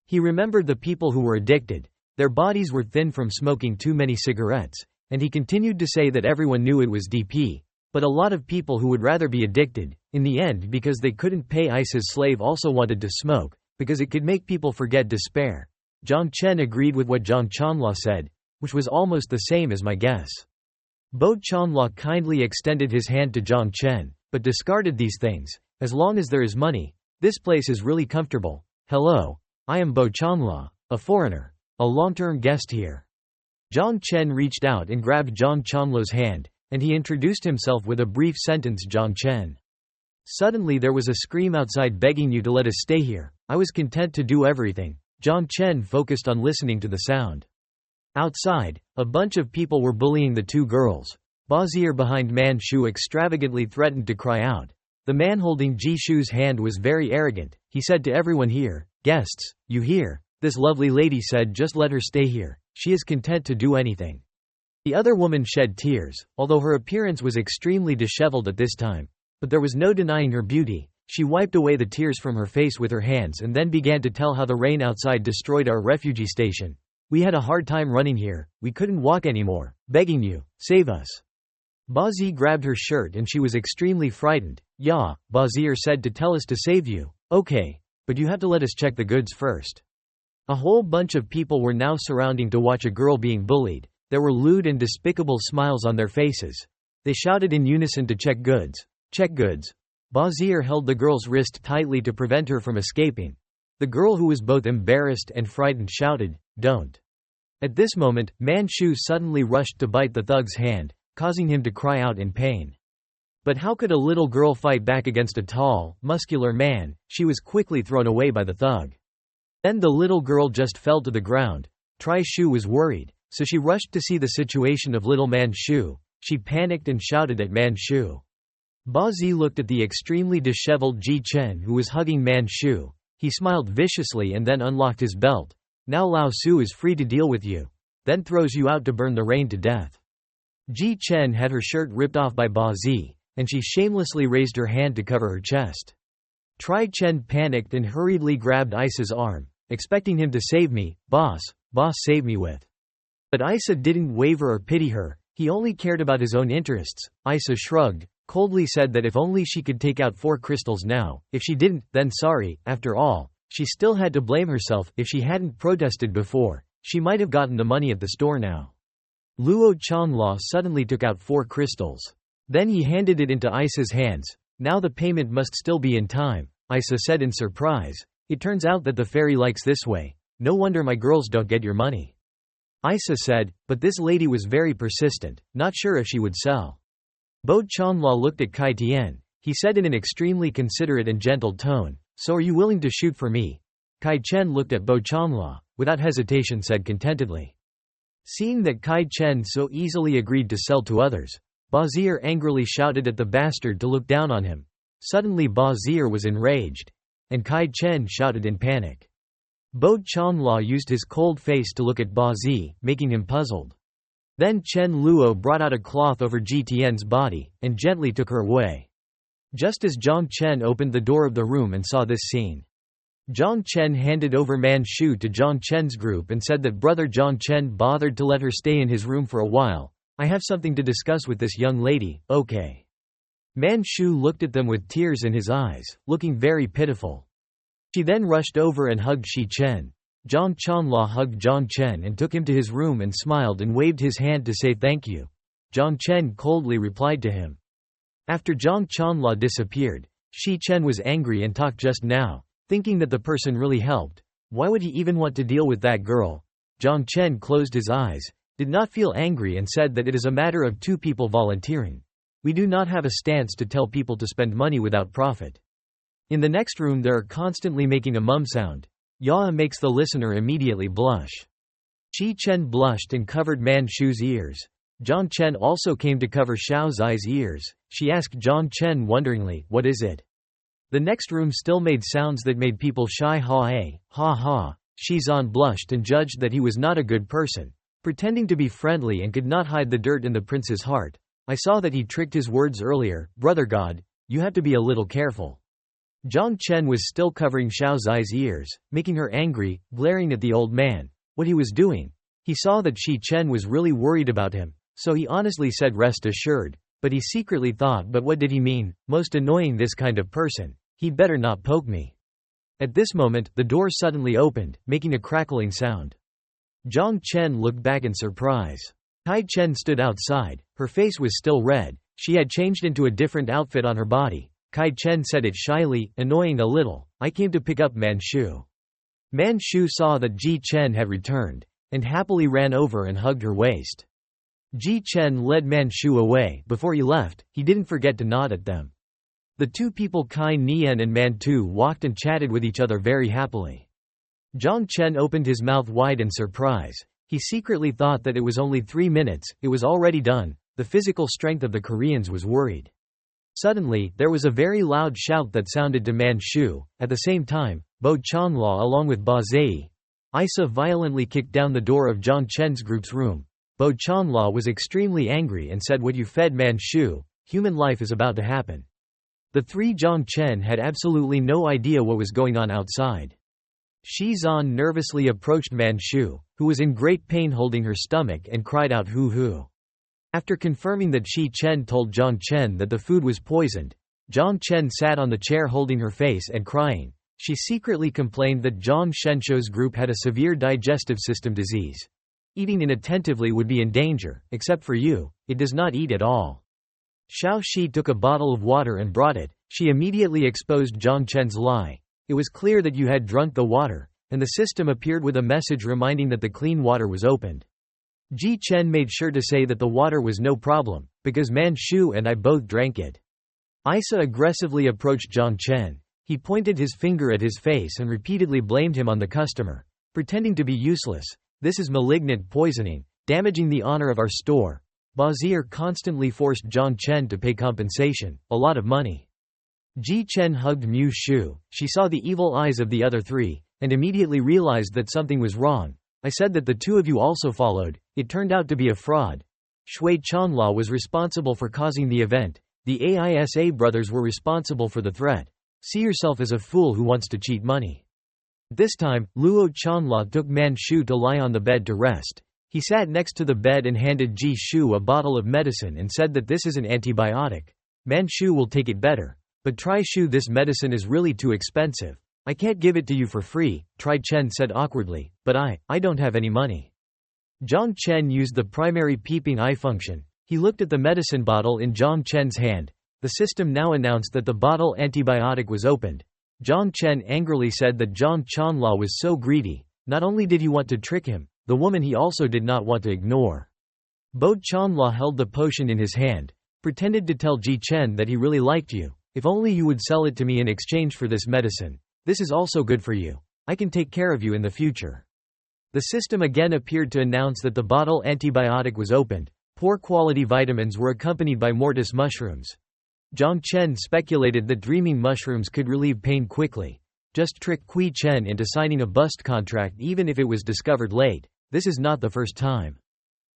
He remembered the people who were addicted. Their bodies were thin from smoking too many cigarettes, and he continued to say that everyone knew it was DP. But a lot of people who would rather be addicted, in the end because they couldn't pay Isa's slave, also wanted to smoke, because it could make people forget despair. Zhang Chen agreed with what Zhang Chanla said, which was almost the same as my guess. Bo Chanla kindly extended his hand to Zhang Chen, but discarded these things. As long as there is money, this place is really comfortable. Hello, I am Bo Chanla, a foreigner, a long-term guest here. Zhang Chen reached out and grabbed Zhang Chanla's hand, and he introduced himself with a brief sentence, Zhang Chen. Suddenly there was a scream outside begging you to let us stay here. I was content to do everything. Zhang Chen focused on listening to the sound. Outside, a bunch of people were bullying the 2 girls. Bazier behind Man Shu extravagantly threatened to cry out. The man holding Ji Shu's hand was very arrogant. He said to everyone here, guests, you hear? This lovely lady said just let her stay here. She is content to do anything. The other woman shed tears, although her appearance was extremely disheveled at this time. But there was no denying her beauty. She wiped away the tears from her face with her hands and then began to tell how the rain outside destroyed our refugee station. We had a hard time running here, we couldn't walk anymore. Begging you, save us. Bazi grabbed her shirt and she was extremely frightened. Yeah, Bazir said to tell us to save you. Okay, but you have to let us check the goods first. A whole bunch of people were now surrounding to watch a girl being bullied. There were lewd and despicable smiles on their faces. They shouted in unison to check goods. Check goods. Bazir held the girl's wrist tightly to prevent her from escaping. The girl, who was both embarrassed and frightened, shouted, "Don't." At this moment, Manchu suddenly rushed to bite the thug's hand, causing him to cry out in pain. But how could a little girl fight back against a tall, muscular man? She was quickly thrown away by the thug. Then the little girl just fell to the ground. Shu was worried, so she rushed to see the situation of little Manchu. She panicked and shouted at Manchu. Bazi looked at the extremely disheveled Ji Chen, who was hugging Manchu. He smiled viciously and then unlocked his belt. Now Lao Su is free to deal with you. Then throws you out to burn the rain to death. Ji Chen had her shirt ripped off by Bazi, and she shamelessly raised her hand to cover her chest. Tri Chen panicked and hurriedly grabbed Isa's arm, expecting him to save me. Boss, save me with. But Isa didn't waver or pity her, he only cared about his own interests. Isa shrugged, coldly said that if only she could take out 4 crystals now, if she didn't, then sorry. After all, she still had to blame herself. If she hadn't protested before, she might have gotten the money at the store now. Luo Chanla suddenly took out 4 crystals. Then he handed it into Isa's hands. Now the payment must still be in time, Isa said in surprise. It turns out that the fairy likes this way. No wonder my girls don't get your money. Isa said, but this lady was very persistent, not sure if she would sell. Bo Chanla looked at Kai Tian. He said in an extremely considerate and gentle tone, so are you willing to shoot for me? Kai Chen looked at Bo Chanla, without hesitation said contentedly. Seeing that Kai Chen so easily agreed to sell to others, Bazir angrily shouted at the bastard to look down on him. Suddenly Bazir was enraged. And Kai Chen shouted in panic. Bo Chanla used his cold face to look at Bazi, making him puzzled. Then Chen Luo brought out a cloth over Ji Tian's body, and gently took her away. Just as Zhang Chen opened the door of the room and saw this scene, Zhang Chen handed over Manchu to Zhang Chen's group and said that brother Zhang Chen bothered to let her stay in his room for a while. I have something to discuss with this young lady, okay. Manchu looked at them with tears in his eyes, looking very pitiful. She then rushed over and hugged Shi Chen. Zhang Chanla hugged Zhang Chen and took him to his room and smiled and waved his hand to say thank you. Zhang Chen coldly replied to him. After Zhang Chanla disappeared, Shi Chen was angry and talked just now, thinking that the person really helped. Why would he even want to deal with that girl? Zhang Chen closed his eyes, did not feel angry and said that it is a matter of 2 people volunteering. We do not have a stance to tell people to spend money without profit. In the next room they are constantly making a mum sound. Yaa makes the listener immediately blush. Shi Chen blushed and covered Manchu's ears. Zhang Chen also came to cover Xiao Zai's ears. She asked Zhang Chen wonderingly, what is it? The next room still made sounds that made people shy. Ha ha. Shi Zan blushed and judged that he was not a good person, pretending to be friendly and could not hide the dirt in the prince's heart. I saw that he tricked his words earlier. Brother God, you have to be a little careful. Zhang Chen was still covering Xiao Zai's ears, making her angry, glaring at the old man. What he was doing? He saw that Shi Chen was really worried about him, so he honestly said rest assured. But he secretly thought, but what did he mean? Most annoying, this kind of person. He'd better not poke me. At this moment, the door suddenly opened, making a crackling sound. Zhang Chen looked back in surprise. Kai Chen stood outside. Her face was still red. She had changed into a different outfit on her body. Kai Chen said it shyly, annoying a little, I came to pick up Manchu. Manchu saw that Ji Chen had returned, and happily ran over and hugged her waist. Ji Chen led Manchu away. Before he left, he didn't forget to nod at them. The 2 people Kai Nian and Mantu walked and chatted with each other very happily. Zhang Chen opened his mouth wide in surprise. He secretly thought that it was only 3 minutes, it was already done. The physical strength of the Koreans was worried. Suddenly, there was a very loud shout that sounded to Manchu. At the same time, Bo Chanla along with Ba Zei, Isa violently kicked down the door of Zhang Chen's group's room. Bo Chanla was extremely angry and said, what you fed Manchu, human life is about to happen. The three Zhang Chen had absolutely no idea what was going on outside. Shi Zan nervously approached Manchu, who was in great pain holding her stomach, and cried out hoo hoo. After confirming that Shi Chen told Zhang Chen that the food was poisoned, Zhang Chen sat on the chair holding her face and crying. She secretly complained that Zhang Shensho's group had a severe digestive system disease. Eating inattentively would be in danger, except for you, it does not eat at all. Xiao Shi took a bottle of water and brought it. She immediately exposed Zhang Chen's lie. It was clear that you had drunk the water, and the system appeared with a message reminding that the clean water was opened. Ji Chen made sure to say that the water was no problem, because Manchu and I both drank it. Isa aggressively approached Zhang Chen. He pointed his finger at his face and repeatedly blamed him on the customer, pretending to be useless. This is malignant poisoning, damaging the honor of our store. Bazir constantly forced Zhang Chen to pay compensation, a lot of money. Ji Chen hugged Mu Shu. She saw the evil eyes of the other three, and immediately realized that something was wrong. I said that the two of you also followed. It turned out to be a fraud. Shui Chanla was responsible for causing the event. The Aisa brothers were responsible for the threat. See yourself as a fool who wants to cheat money. This time, Luo Chanla took Manchu to lie on the bed to rest. He sat next to the bed and handed Ji Shu a bottle of medicine and said that this is an antibiotic. Manchu will take it better. But try Shu, this medicine is really too expensive. I can't give it to you for free, Tri Chen said awkwardly, but I don't have any money. Zhang Chen used the primary peeping eye function. He looked at the medicine bottle in Zhang Chen's hand. The system now announced that the bottle antibiotic was opened. Zhang Chen angrily said that Zhang Chanla was so greedy. Not only did he want to trick him, the woman he also did not want to ignore. Bo Chanla held the potion in his hand, pretended to tell Ji Chen that he really liked you. If only you would sell it to me in exchange for this medicine. This is also good for you. I can take care of you in the future. The system again appeared to announce that the bottle antibiotic was opened. Poor quality vitamins were accompanied by mortis mushrooms. Zhang Chen speculated that dreaming mushrooms could relieve pain quickly. Just trick Kui Chen into signing a bust contract even if it was discovered late. This is not the first time.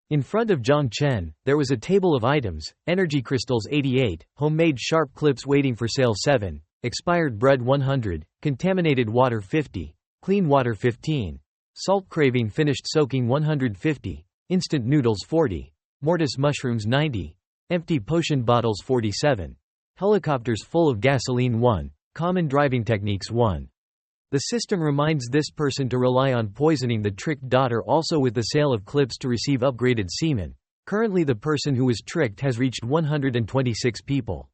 In front of Zhang Chen, there was a table of items: energy crystals 88, homemade sharp clips waiting for sale 7, expired bread 100, contaminated water 50, clean water 15, salt craving finished soaking 150, instant noodles 40, mortis mushrooms 90, empty potion bottles 47, helicopters full of gasoline 1, common driving techniques 1. The system reminds this person to rely on poisoning the tricked daughter also with the sale of clips to receive upgraded semen. Currently the person who was tricked has reached 126 people.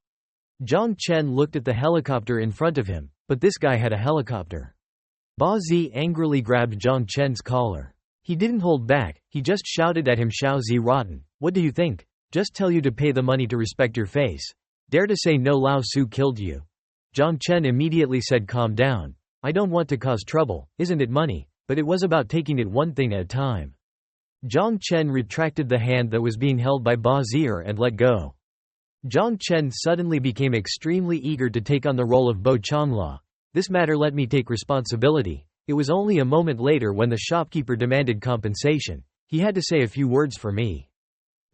Zhang Chen looked at the helicopter in front of him, but this guy had a helicopter. Ba Zi angrily grabbed Zhang Chen's collar. He didn't hold back, he just shouted at him, Xiao Zi rotten, what do you think? Just tell you to pay the money to respect your face. Dare to say no, Lao Su killed you. Zhang Chen immediately said, calm down. I don't want to cause trouble, isn't it money? But it was about taking it one thing at a time. Zhang Chen retracted the hand that was being held by Ba Zier and let go. Zhang Chen suddenly became extremely eager to take on the role of Bo Chanla. This matter let me take responsibility. It was only a moment later when the shopkeeper demanded compensation. He had to say a few words for me.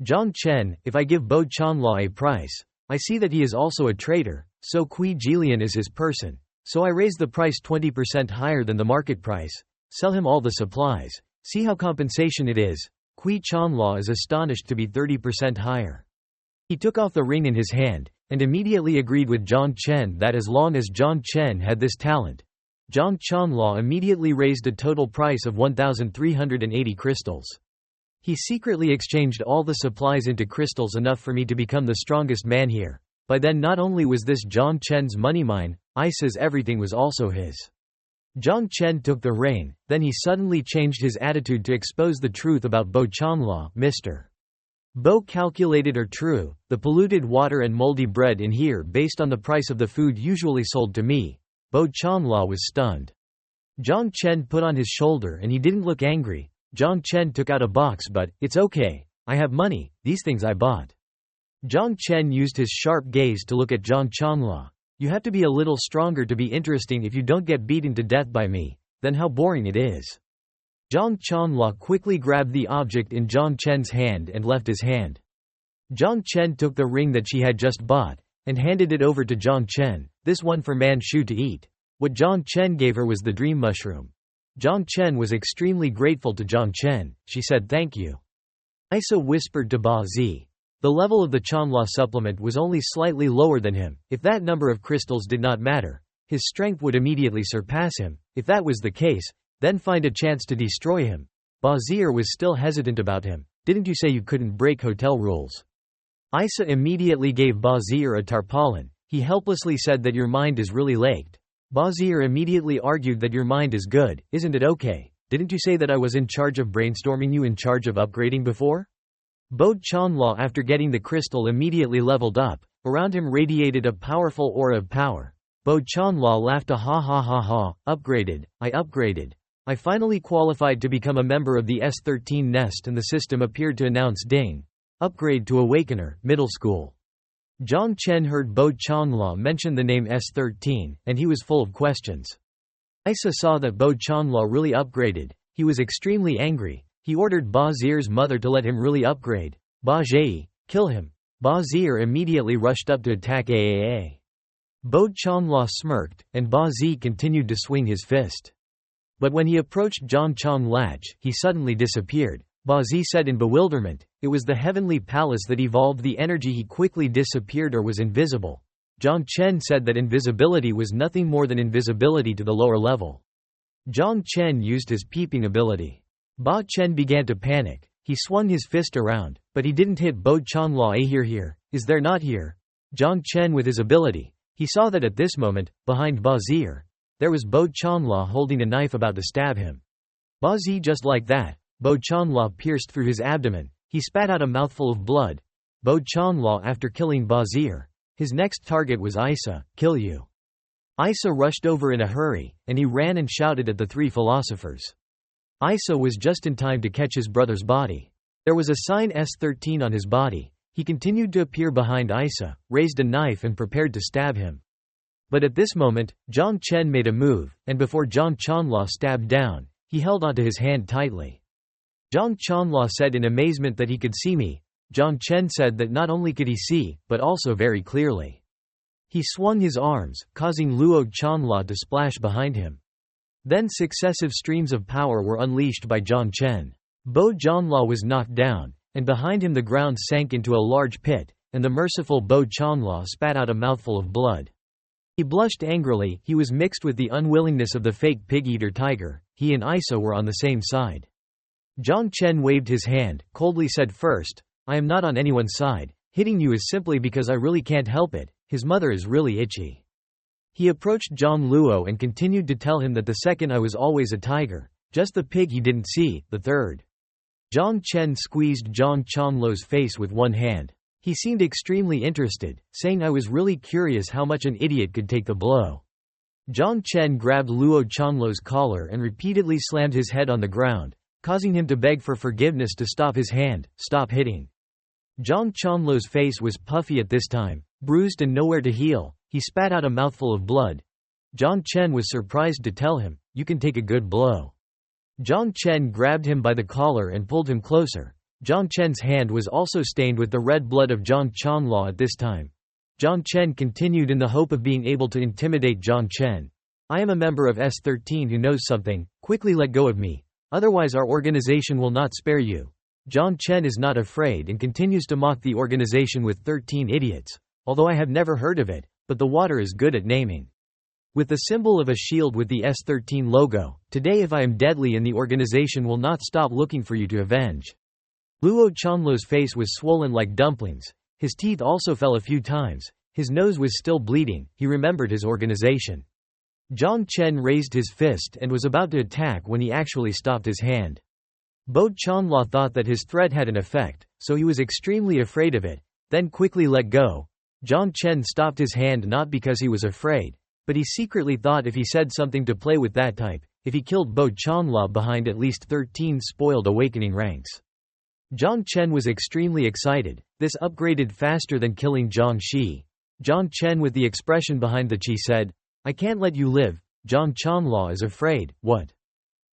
Zhang Chen, if I give Bo Chanla a price, I see that he is also a traitor, so Kui Jilian is his person. So I raise the price 20% higher than the market price. Sell him all the supplies. See how compensation it is. Kui Chanla is astonished to be 30% higher. He took off the ring in his hand, and immediately agreed with Zhang Chen that as long as Zhang Chen had this talent. Zhang Chanla immediately raised a total price of 1,380 crystals. He secretly exchanged all the supplies into crystals, enough for me to become the strongest man here. By then not only was this Zhang Chen's money mine, Isa's everything was also his. Zhang Chen took the rein, then he suddenly changed his attitude to expose the truth about Bo Chanla. Mr. Bo calculated or true, the polluted water and moldy bread in here based on the price of the food usually sold to me. Bo Chanla was stunned. Zhang Chen put on his shoulder and he didn't look angry. Zhang Chen took out a box, but, it's okay. I have money, these things I bought. Zhang Chen used his sharp gaze to look at Zhang Chanla. You have to be a little stronger to be interesting. If you don't get beaten to death by me, then how boring it is. Zhang Chanla quickly grabbed the object in Zhang Chen's hand and left his hand. Zhang Chen took the ring that she had just bought. and handed it over to Jiang Chen, "This one for Man Shu to eat." What Jiang Chen gave her was the dream mushroom. Jiang Chen was extremely grateful to Jiang Chen. She said thank you. Isa whispered to Ba Zi. The level of the Chanla supplement was only slightly lower than him. If that number of crystals did not matter, his strength would immediately surpass him. If that was the case, then find a chance to destroy him. Ba Zier was still hesitant about him. "Didn't you say you couldn't break hotel rules?" Isa immediately gave Ba Zier a tarpaulin. He helplessly said that your mind is really laked. Ba Zier immediately argued that your mind is good, isn't it okay? Didn't you say that I was in charge of brainstorming, you in charge of upgrading before? Bo Chanla, after getting the crystal, immediately leveled up. Around him radiated a powerful aura of power. Bo Chanla laughed, ha ha ha ha, upgraded, I upgraded. I finally qualified to become a member of the S13 nest, and the system appeared to announce ding. Upgrade to Awakener, middle school. Jiang Chen heard Bo Chanla mention the name S13, and he was full of questions. Isa saw that Bo Chanla really upgraded. He was extremely angry. He ordered Ba Zier's mother to let him really upgrade. Ba Zhi, kill him. Ba Zier immediately rushed up to attack Aaa. Bo Chanla smirked, and Ba Zi continued to swing his fist. But when he approached Zhang Chanlaj, he suddenly disappeared. Ba Zi said in bewilderment, "It was the heavenly palace that evolved the energy." He quickly disappeared or was invisible. Jiang Chen said that invisibility was nothing more than invisibility to the lower level. Jiang Chen used his peeping ability. Ba Chen began to panic. He swung his fist around, but he didn't hit Bo Chanla. Here, is there not here? Jiang Chen with his ability. He saw that at this moment, behind Ba Zier, there was Bo Chanla holding a knife about to stab him. Ba Zi, just like that, Bo Chanla pierced through his abdomen. He spat out a mouthful of blood. Bo Chanla, after killing Ba Zier, his next target was Isa, "Kill you." Isa rushed over in a hurry, and he ran and shouted at the three philosophers. Isa was just in time to catch his brother's body. There was a sign S13 on his body. He continued to appear behind Isa, raised a knife and prepared to stab him. But at this moment, Jiang Chen made a move, and before Jiang Chanla stabbed down, he held onto his hand tightly. Jiang Chanla said in amazement that he could see me. Jiang Chen said that not only could he see, but also very clearly. He swung his arms, causing Luo Chanla to splash behind him. Then successive streams of power were unleashed by Jiang Chen. Bo Chanla was knocked down, and behind him the ground sank into a large pit, and the merciful Bo Chanla spat out a mouthful of blood. He blushed angrily. He was mixed with the unwillingness of the fake pig-eater tiger. He and Isa were on the same side. Jiang Chen waved his hand, coldly said, "First, I am not on anyone's side. Hitting you is simply because I really can't help it. His mother is really itchy." He approached Zhang Luo and continued to tell him that the second I was always a tiger, just the pig he didn't see, the third. Jiang Chen squeezed Zhang Chanlo's face with one hand. He seemed extremely interested, saying I was really curious how much an idiot could take the blow. Jiang Chen grabbed Luo Chanlo's collar and repeatedly slammed his head on the ground, causing him to beg for forgiveness to stop his hand, stop hitting. Zhang Chanlo's face was puffy at this time, bruised and nowhere to heal. He spat out a mouthful of blood. Jiang Chen was surprised to tell him, "You can take a good blow." Jiang Chen grabbed him by the collar and pulled him closer. Jiang Chen's hand was also stained with the red blood of Jiang Chanla at this time. Jiang Chen continued in the hope of being able to intimidate Jiang Chen. "I am a member of S13 who knows something. Quickly let go of me. Otherwise our organization will not spare you." Jiang Chen is not afraid and continues to mock the organization with 13 idiots. Although I have never heard of it, but the water is good at naming. With the symbol of a shield with the S13 logo, today if I am deadly and the organization will not stop looking for you to avenge. Luo Chanlo's face was swollen like dumplings. His teeth also fell a few times. His nose was still bleeding. He remembered his organization. Jiang Chen raised his fist and was about to attack when he actually stopped his hand. Bo Chanla thought that his threat had an effect, so he was extremely afraid of it, then quickly let go. Jiang Chen stopped his hand not because he was afraid, but he secretly thought if he said something to play with that type, if he killed Bo Chanla behind at least 13 spoiled awakening ranks. Jiang Chen was extremely excited. This upgraded faster than killing Jiang Shi. Jiang Chen with the expression behind the chi said, "I can't let you live. Jiang Chanla is afraid." What?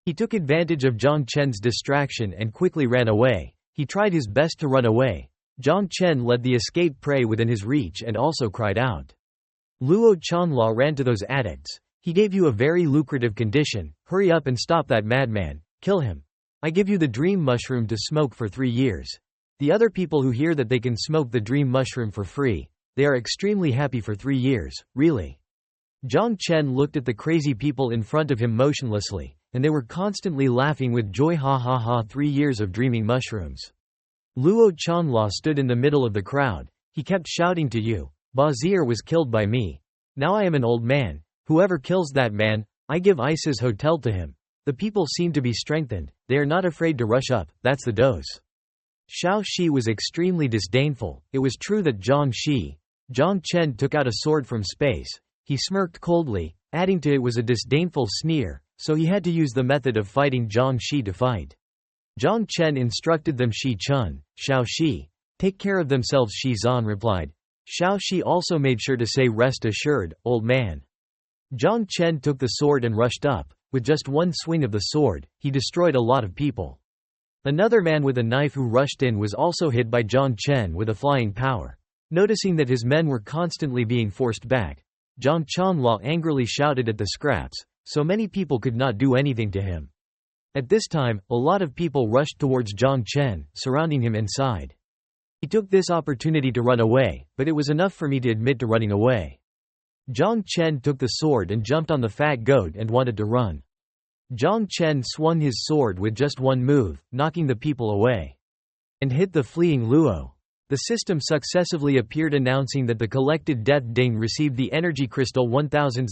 He took advantage of Jiang Chen's distraction and quickly ran away. He tried his best to run away, Zhang Chen led the escaped prey within his reach and also cried out. Luo Chanla ran to those addicts. He gave you a very lucrative condition, hurry up and stop that madman, kill him. I give you the dream mushroom to smoke for 3 years. The other people who hear that they can smoke the dream mushroom for free, they are extremely happy for 3 years, really. Zhang Chen looked at the crazy people in front of him motionlessly, and they were constantly laughing with joy. Ha ha ha, 3 years of dreaming mushrooms. Luo Chanla stood in the middle of the crowd. He kept shouting to you, Bazir was killed by me. Now I am an old man. Whoever kills that man, I give Isa's hotel to him. The people seem to be strengthened, they are not afraid to rush up, that's the dose. Xiao Shi was extremely disdainful. It was true that Zhang Chen took out a sword from space. He smirked coldly, adding to it was a disdainful sneer, so he had to use the method of fighting Zhang Shi to fight. Zhang Chen instructed them Shi Chun, Xiao Shi. Take care of themselves, Shi Zan replied. Xiao Shi also made sure to say rest assured, old man. Zhang Chen took the sword and rushed up. With just one swing of the sword, he destroyed a lot of people. Another man with a knife who rushed in was also hit by Zhang Chen with a flying power. Noticing that his men were constantly being forced back, Zhang Chanla angrily shouted at the scraps, so many people could not do anything to him. At this time, a lot of people rushed towards Zhang Chen, surrounding him inside. He took this opportunity to run away, but it was enough for me to admit to running away. Zhang Chen took the sword and jumped on the fat goat and wanted to run. Zhang Chen swung his sword with just one move, knocking the people away. And hit the fleeing Luo. The system successively appeared announcing that the collected Death Ding received the energy crystal 1000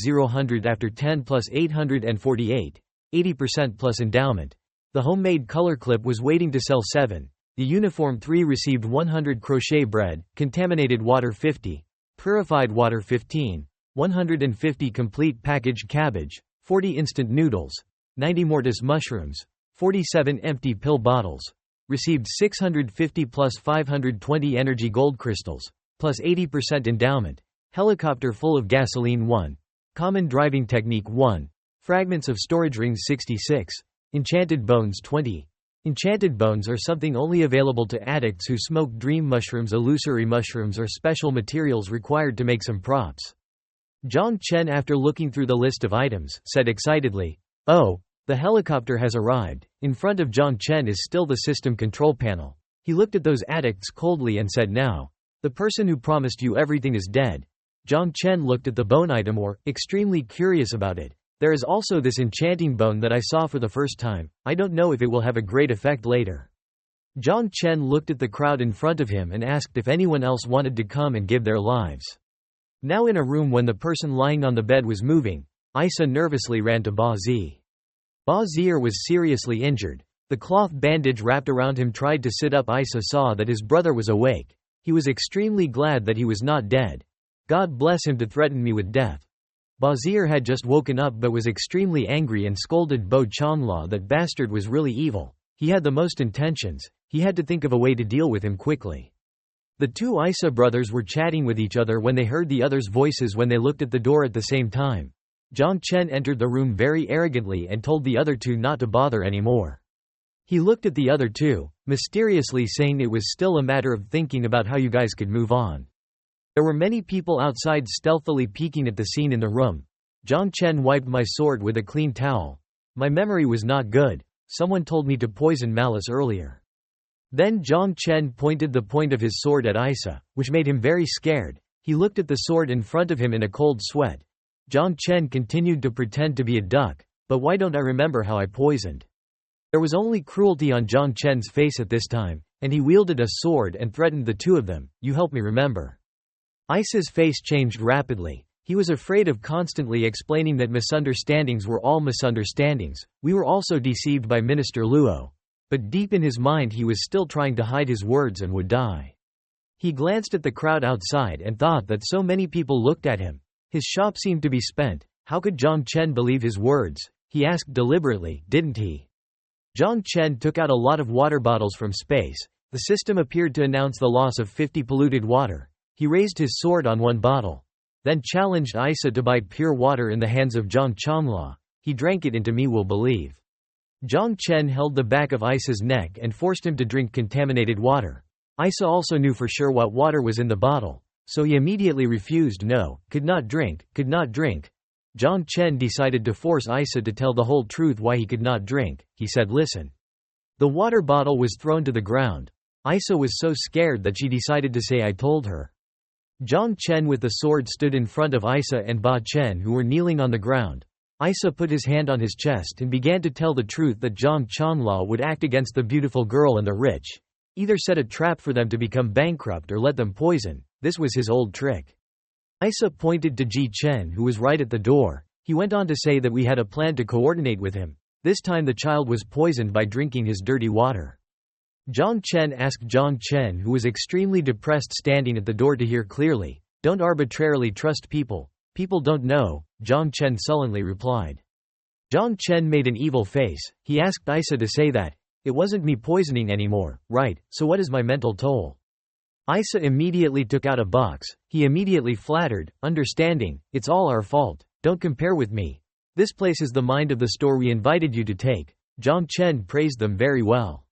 after 10 plus 848, 80% plus endowment. The homemade color clip was waiting to sell 7. The uniform 3 received 100 crochet bread, contaminated water 50, purified water 15, 150 complete packaged cabbage, 40 instant noodles, 90 mortis mushrooms, 47 empty pill bottles. Received 650 plus 520 energy gold crystals, plus 80% endowment. Helicopter full of gasoline 1. Common driving technique 1. Fragments of storage rings 66. Enchanted bones 20. Enchanted bones are something only available to addicts who smoke dream mushrooms, illusory mushrooms, or special materials required to make some props. Zhang Chen, after looking through the list of items, said excitedly, "Oh, the helicopter has arrived." In front of Zhang Chen is still the system control panel. He looked at those addicts coldly and said, "Now, the person who promised you everything is dead." Zhang Chen looked at the bone item, extremely curious about it. There is also this enchanting bone that I saw for the first time. I don't know if it will have a great effect later. Zhang Chen looked at the crowd in front of him and asked if anyone else wanted to come and give their lives. Now in a room, when the person lying on the bed was moving, Isa nervously ran to Bazi. Bazir was seriously injured. The cloth bandage wrapped around him tried to sit up. Isa saw that his brother was awake. He was extremely glad that he was not dead. God bless him to threaten me with death. Bazir had just woken up but was extremely angry and scolded Bo Chanla that bastard was really evil. He had the most intentions. He had to think of a way to deal with him quickly. The two Isa brothers were chatting with each other when they heard the others' voices. When they looked at the door at the same time, Zhang Chen entered the room very arrogantly and told the other two not to bother anymore. He looked at the other two, mysteriously saying it was still a matter of thinking about how you guys could move on. There were many people outside stealthily peeking at the scene in the room. Zhang Chen wiped my sword with a clean towel. My memory was not good. Someone told me to poison Malice earlier. Then Zhang Chen pointed the point of his sword at Isa, which made him very scared. He looked at the sword in front of him in a cold sweat. Zhang Chen continued to pretend to be a duck, but why don't I remember how I poisoned? There was only cruelty on Zhang Chen's face at this time, and he wielded a sword and threatened the two of them. You help me remember. Isa's face changed rapidly. He was afraid of constantly explaining that misunderstandings were all misunderstandings. We were also deceived by Minister Luo. But deep in his mind he was still trying to hide his words and would die. He glanced at the crowd outside and thought that so many people looked at him. His shop seemed to be spent. How could Zhang Chen believe his words? He asked deliberately, didn't he? Zhang Chen took out a lot of water bottles from space. The system appeared to announce the loss of 50 polluted water. He raised his sword on one bottle. Then challenged Isa to bite pure water in the hands of Zhang Chanla. He drank it into me will believe. Zhang Chen held the back of Isa's neck and forced him to drink contaminated water. Isa also knew for sure what water was in the bottle, so he immediately refused. No, could not drink, could not drink. Jiang Chen decided to force Isa to tell the whole truth why he could not drink. He said, listen. The water bottle was thrown to the ground. Isa was so scared that she decided to say I told her. Jiang Chen with the sword stood in front of Isa and Ba Chen, who were kneeling on the ground. Isa put his hand on his chest and began to tell the truth that Zhang Chanla would act against the beautiful girl and the rich. Either set a trap for them to become bankrupt or let them poison. This was his old trick. Isa pointed to Ji Chen, who was right at the door. He went on to say that we had a plan to coordinate with him. This time the child was poisoned by drinking his dirty water. Jiang Chen asked Jiang Chen, who was extremely depressed standing at the door, to hear clearly. Don't arbitrarily trust people. People don't know, Jiang Chen sullenly replied. Jiang Chen made an evil face. He asked Isa to say that. It wasn't me poisoning anymore, right? So what is my mental toll? Isa immediately took out a box. He immediately flattered, understanding, it's all our fault. Don't compare with me. This place is the mind of the store we invited you to take. Jiang Chen praised them very well.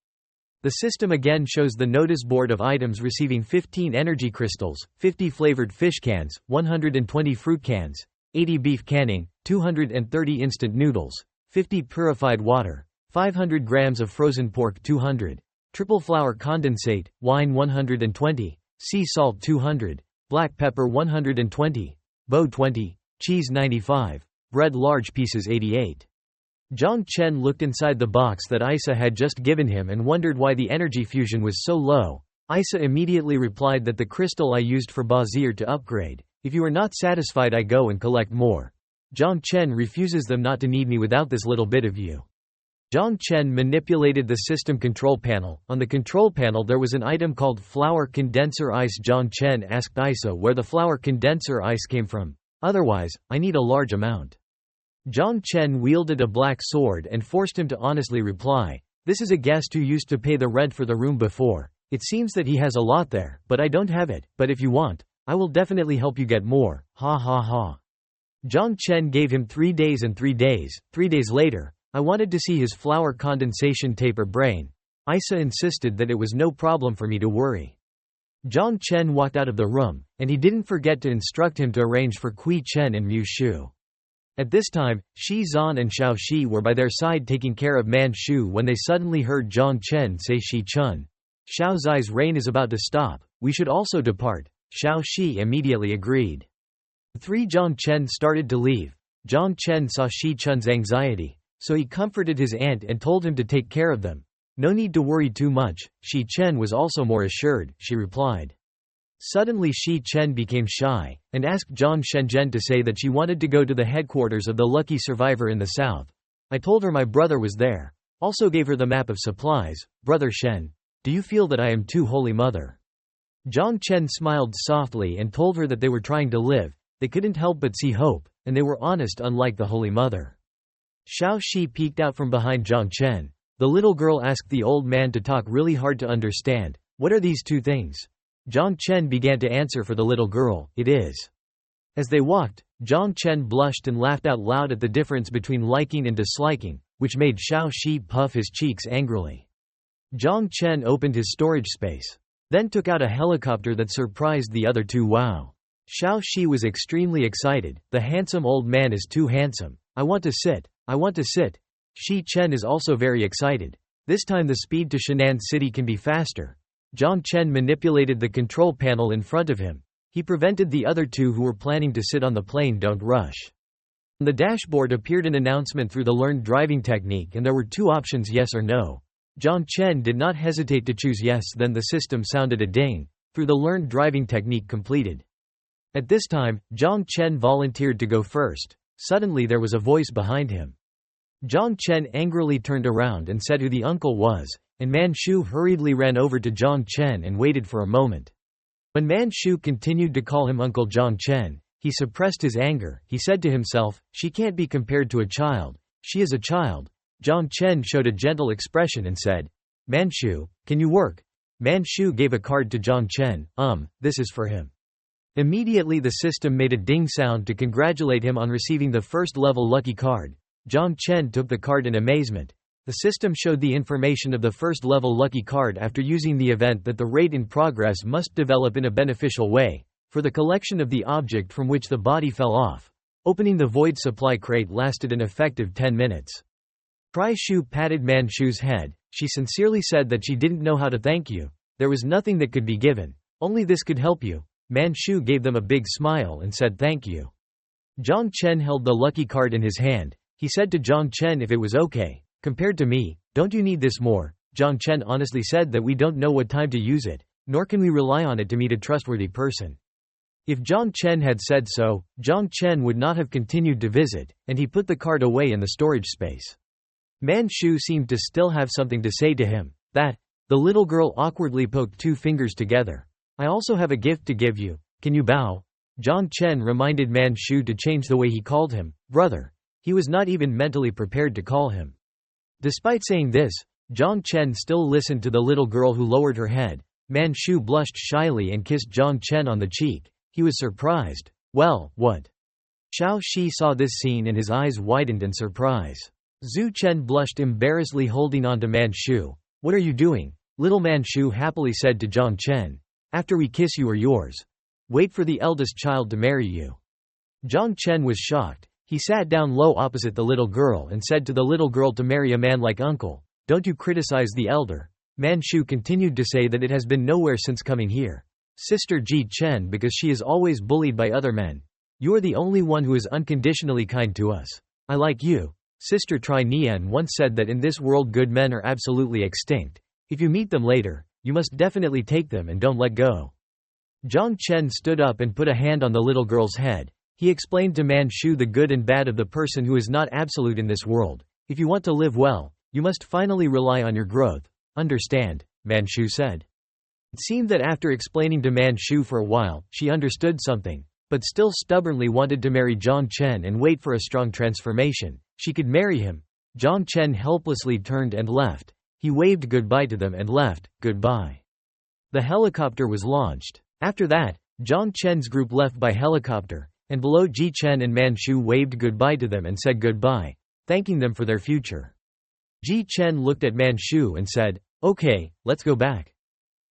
The system again shows the notice board of items receiving 15 energy crystals, 50 flavored fish cans, 120 fruit cans, 80 beef canning, 230 instant noodles, 50 purified water, 500 grams of frozen pork, 200, triple flour condensate, wine 120, sea salt 200, black pepper 120, bow 20, cheese 95, bread large pieces 88. Jiang Chen looked inside the box that Isa had just given him and wondered why the energy fusion was so low. Isa immediately replied that the crystal I used for Bazir to upgrade. If you are not satisfied, I go and collect more. Jiang Chen refuses them not to need me without this little bit of you. Jiang Chen manipulated the system control panel. On the control panel there was an item called flour condenser ice. Jiang Chen asked Isa where the flour condenser ice came from. Otherwise, I need a large amount. Jiang Chen wielded a black sword and forced him to honestly reply. This is a guest who used to pay the rent for the room before. It seems that he has a lot there, but I don't have it. But if you want, I will definitely help you get more. Ha ha ha. Jiang Chen gave him 3 days and 3 days. 3 days later, I wanted to see his flour condensation taper brain. Isa insisted that it was no problem for me to worry. Jiang Chen walked out of the room, and he didn't forget to instruct him to arrange for Kui Chen and Mu Shu. At this time, Shi Zan and Xiao Shi were by their side taking care of Man Shu when they suddenly heard Jiang Chen say, Shi Chun, Xiao Zai's reign is about to stop, we should also depart. Xiao Shi immediately agreed. The three Jiang Chen started to leave. Jiang Chen saw Shi Chun's anxiety, so he comforted his aunt and told him to take care of them. No need to worry too much. Shi Chen was also more assured, she replied. Suddenly Shi Chen became shy, and asked Zhang Shenzhen to say that she wanted to go to the headquarters of the lucky survivor in the south. I told her my brother was there. Also gave her the map of supplies. Brother Shen, do you feel that I am too holy mother? Zhang Chen smiled softly and told her that they were trying to live. They couldn't help but see hope, and they were honest unlike the holy mother. Xiao Shi peeked out from behind Zhang Chen. The little girl asked the old man to talk really hard to understand. What are these two things? Zhang Chen began to answer for the little girl. It is. As they walked, Zhang Chen blushed and laughed out loud at the difference between liking and disliking, which made Xiao Shi puff his cheeks angrily. Zhang Chen opened his storage space, then took out a helicopter that surprised the other two. Wow! Xiao Shi was extremely excited. The handsome old man is too handsome. I want to sit. I want to sit. Shi Chen is also very excited. This time the speed to Shan'an City can be faster. Zhang Chen manipulated the control panel in front of him. He prevented the other two who were planning to sit on the plane. Don't rush. On the dashboard appeared an announcement through the learned driving technique, and there were two options, yes or no. Zhang Chen did not hesitate to choose yes. Then the system sounded a ding. Through the learned driving technique completed. At this time, Zhang Chen volunteered to go first. Suddenly there was a voice behind him. Zhang Chen angrily turned around and said who the uncle was, and Manchu hurriedly ran over to Zhang Chen and waited for a moment. When Manchu continued to call him Uncle Zhang Chen, he suppressed his anger. He said to himself, she can't be compared to a child. She is a child. Zhang Chen showed a gentle expression and said, Manchu, can you work? Manchu gave a card to Zhang Chen. This is for him. Immediately the system made a ding sound to congratulate him on receiving the first level lucky card. Zhang Chen took the card in amazement. The system showed the information of the first level lucky card after using the event that the rate in progress must develop in a beneficial way, for the collection of the object from which the body fell off. Opening the void supply crate lasted an effective 10 minutes. Tri-Shu patted Manchu's head. She sincerely said that she didn't know how to thank you. There was nothing that could be given. Only this could help you. Manchu gave them a big smile and said thank you. Zhang Chen held the lucky card in his hand. He said to Zhang Chen if it was okay. Compared to me, don't you need this more? Zhang Chen honestly said that we don't know what time to use it, nor can we rely on it to meet a trustworthy person. If Zhang Chen had said so, Zhang Chen would not have continued to visit, and he put the card away in the storage space. Manchu seemed to still have something to say to him. The little girl awkwardly poked two fingers together. I also have a gift to give you. Can you bow? Zhang Chen reminded Manchu to change the way he called him, brother. He was not even mentally prepared to call him. Despite saying this, Zhang Chen still listened to the little girl who lowered her head. Manchu blushed shyly and kissed Zhang Chen on the cheek. He was surprised. Well, what? Xiao Shi saw this scene and his eyes widened in surprise. Zhu Chen blushed embarrassedly holding on to Manchu. What are you doing? Little Manchu happily said to Zhang Chen. After we kiss you are yours. Wait for the eldest child to marry you. Zhang Chen was shocked. He sat down low opposite the little girl and said to the little girl to marry a man like uncle. Don't you criticize the elder. Manchu continued to say that it has been nowhere since coming here. Sister Ji Chen because she is always bullied by other men. You are the only one who is unconditionally kind to us. I like you. Sister Tri Nian once said that in this world good men are absolutely extinct. If you meet them later, you must definitely take them and don't let go. Zhang Chen stood up and put a hand on the little girl's head. He explained to Manchu the good and bad of the person who is not absolute in this world. If you want to live well, you must finally rely on your growth. Understand? Manchu said. It seemed that after explaining to Manchu for a while, she understood something, but still stubbornly wanted to marry Zhang Chen and wait for a strong transformation. She could marry him. Zhang Chen helplessly turned and left. He waved goodbye to them and left. Goodbye. The helicopter was launched. After that, Zhang Chen's group left by helicopter, and below Ji Chen and Manchu waved goodbye to them and said goodbye, thanking them for their future. Ji Chen looked at Manchu and said, okay, let's go back.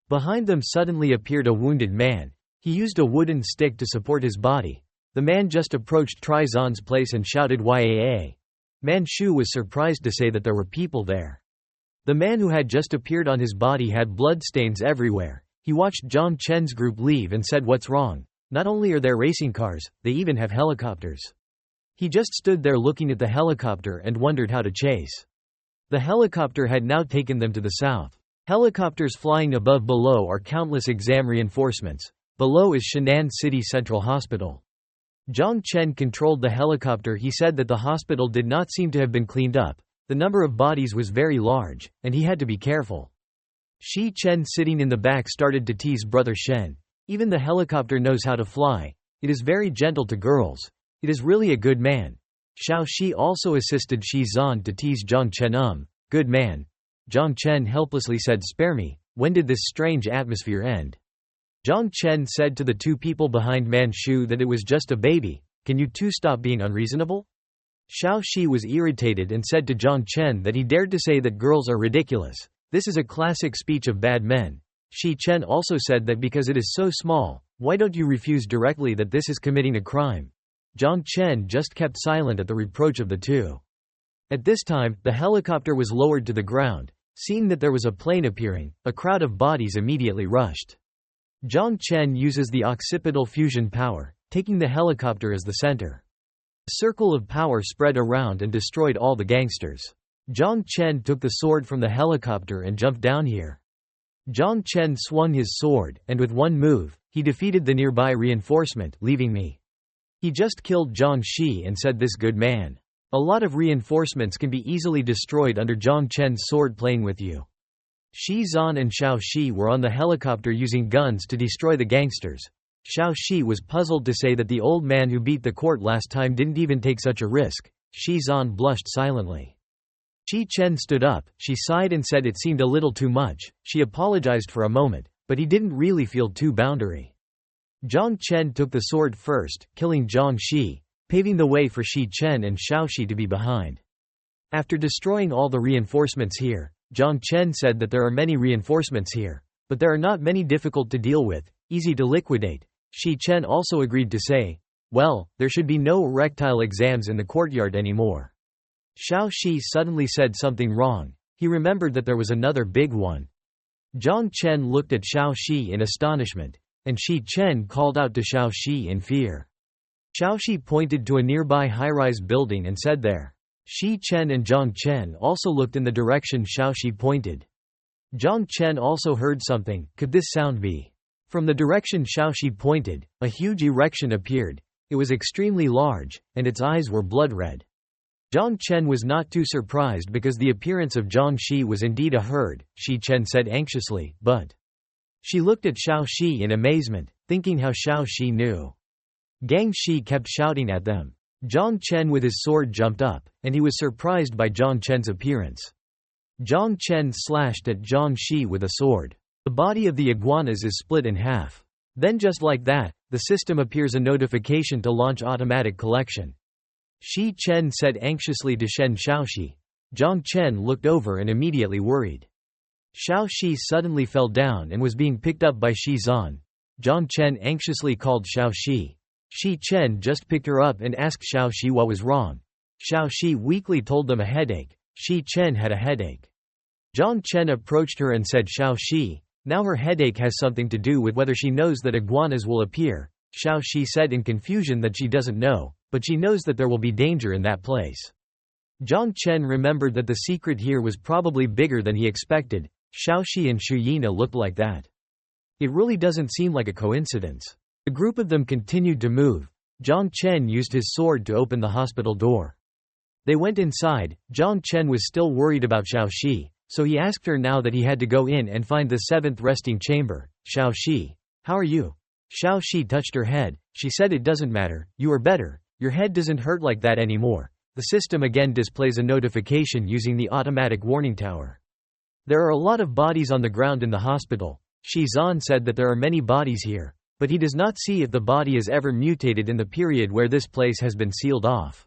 Behind them suddenly appeared a wounded man. He used a wooden stick to support his body. The man just approached Tri Zan's place and shouted Yaa. Manchu was surprised to say that there were people there. The man who had just appeared on his body had bloodstains everywhere. He watched Zhang Chen's group leave and said what's wrong? Not only are there racing cars, they even have helicopters. He just stood there looking at the helicopter and wondered how to chase. The helicopter had now taken them to the south. Helicopters flying above below are countless exam reinforcements. Below is Shenan City Central Hospital. Zhang Chen controlled the helicopter. He said that the hospital did not seem to have been cleaned up. The number of bodies was very large, and he had to be careful. Shi Chen sitting in the back started to tease brother Shen. Even the helicopter knows how to fly. It is very gentle to girls. It is really a good man. Xiao Shi also assisted Shi Zan to tease Zhang Chen. Good man. Zhang Chen helplessly said spare me. When did this strange atmosphere end? Zhang Chen said to the two people behind Manchu that it was just a baby. Can you two stop being unreasonable? Xiao Shi was irritated and said to Zhang Chen that he dared to say that girls are ridiculous. This is a classic speech of bad men. Shi Chen also said that because it is so small, why don't you refuse directly that this is committing a crime? Zhang Chen just kept silent at the reproach of the two. At this time, the helicopter was lowered to the ground. Seeing that there was a plane appearing, a crowd of bodies immediately rushed. Zhang Chen uses the occipital fusion power, taking the helicopter as the center. A circle of power spread around and destroyed all the gangsters. Zhang Chen took the sword from the helicopter and jumped down here. Zhang Chen swung his sword, and with one move, he defeated the nearby reinforcement, leaving me. He just killed Zhang Shi and said this good man. A lot of reinforcements can be easily destroyed under Zhang Chen's sword playing with you. Shi Zan and Xiao Shi were on the helicopter using guns to destroy the gangsters. Xiao Shi was puzzled to say that the old man who beat the court last time didn't even take such a risk. Shi Zan blushed silently. Shi Chen stood up, she sighed and said it seemed a little too much. She apologized for a moment, but he didn't really feel too boundary. Zhang Chen took the sword first, killing Zhang Shi, paving the way for Shi Chen and Xiao Shi to be behind. After destroying all the reinforcements here, Zhang Chen said that there are many reinforcements here, but there are not many difficult to deal with, easy to liquidate. Shi Chen also agreed to say, well, there should be no erectile exams in the courtyard anymore. Xiao Shi suddenly said something wrong. He remembered that there was another big one. Zhang Chen looked at Xiao Shi in astonishment, and Shi Chen called out to Xiao Shi in fear. Xiao Shi pointed to a nearby high-rise building and said there. Shi Chen and Zhang Chen also looked in the direction Xiao Shi pointed. Zhang Chen also heard something. Could this sound be? From the direction Xiao Shi pointed, a huge erection appeared. It was extremely large, and its eyes were blood red. Zhang Chen was not too surprised because the appearance of Zhang Shi was indeed a herd, Shi Chen said anxiously, but. She looked at Xiao Shi in amazement, thinking how Xiao Shi knew. Gang Shi kept shouting at them. Zhang Chen with his sword jumped up, and he was surprised by Zhang Chen's appearance. Zhang Chen slashed at Zhang Shi with a sword. The body of the iguanas is split in half. Then just like that, the system appears a notification to launch automatic collection. Shi Chen said anxiously to Shen Xiaoxi. Zhang Chen looked over and immediately worried. Xiao Shi suddenly fell down and was being picked up by Shi Zan. Zhang Chen anxiously called Xiao Shi. Shi Chen just picked her up and asked Xiao Shi what was wrong. Xiao Shi weakly told them a headache. Shi Chen had a headache. Zhang Chen approached her and said, Xiao Shi, now her headache has something to do with whether she knows that iguanas will appear. Xiao Shi said in confusion that she doesn't know, but she knows that there will be danger in that place. Zhang Chen remembered that the secret here was probably bigger than he expected. Xiao Shi and Xu Yina looked like that. It really doesn't seem like a coincidence. The group of them continued to move. Zhang Chen used his sword to open the hospital door. They went inside. Zhang Chen was still worried about Xiao Shi, so he asked her now that he had to go in and find the seventh resting chamber. Xiao Shi, how are you? Xiao Shi touched her head. She said it doesn't matter, you are better, your head doesn't hurt like that anymore. The system again displays a notification using the automatic warning tower. There are a lot of bodies on the ground in the hospital. Shi Zan said that there are many bodies here, but he does not see if the body is ever mutated in the period where this place has been sealed off.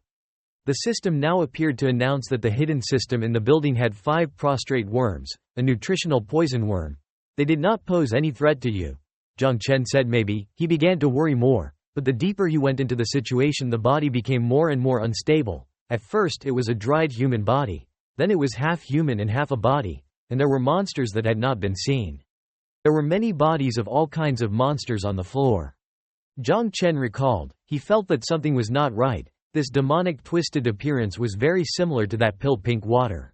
The system now appeared to announce that the hidden system in the building had 5 prostrate worms, a nutritional poison worm. They did not pose any threat to you. Zhang Chen said maybe. He began to worry more, but the deeper he went into the situation the body became more and more unstable. At first it was a dried human body, then it was half human and half a body, and there were monsters that had not been seen. There were many bodies of all kinds of monsters on the floor. Zhang Chen recalled, he felt that something was not right. This demonic twisted appearance was very similar to that pink water.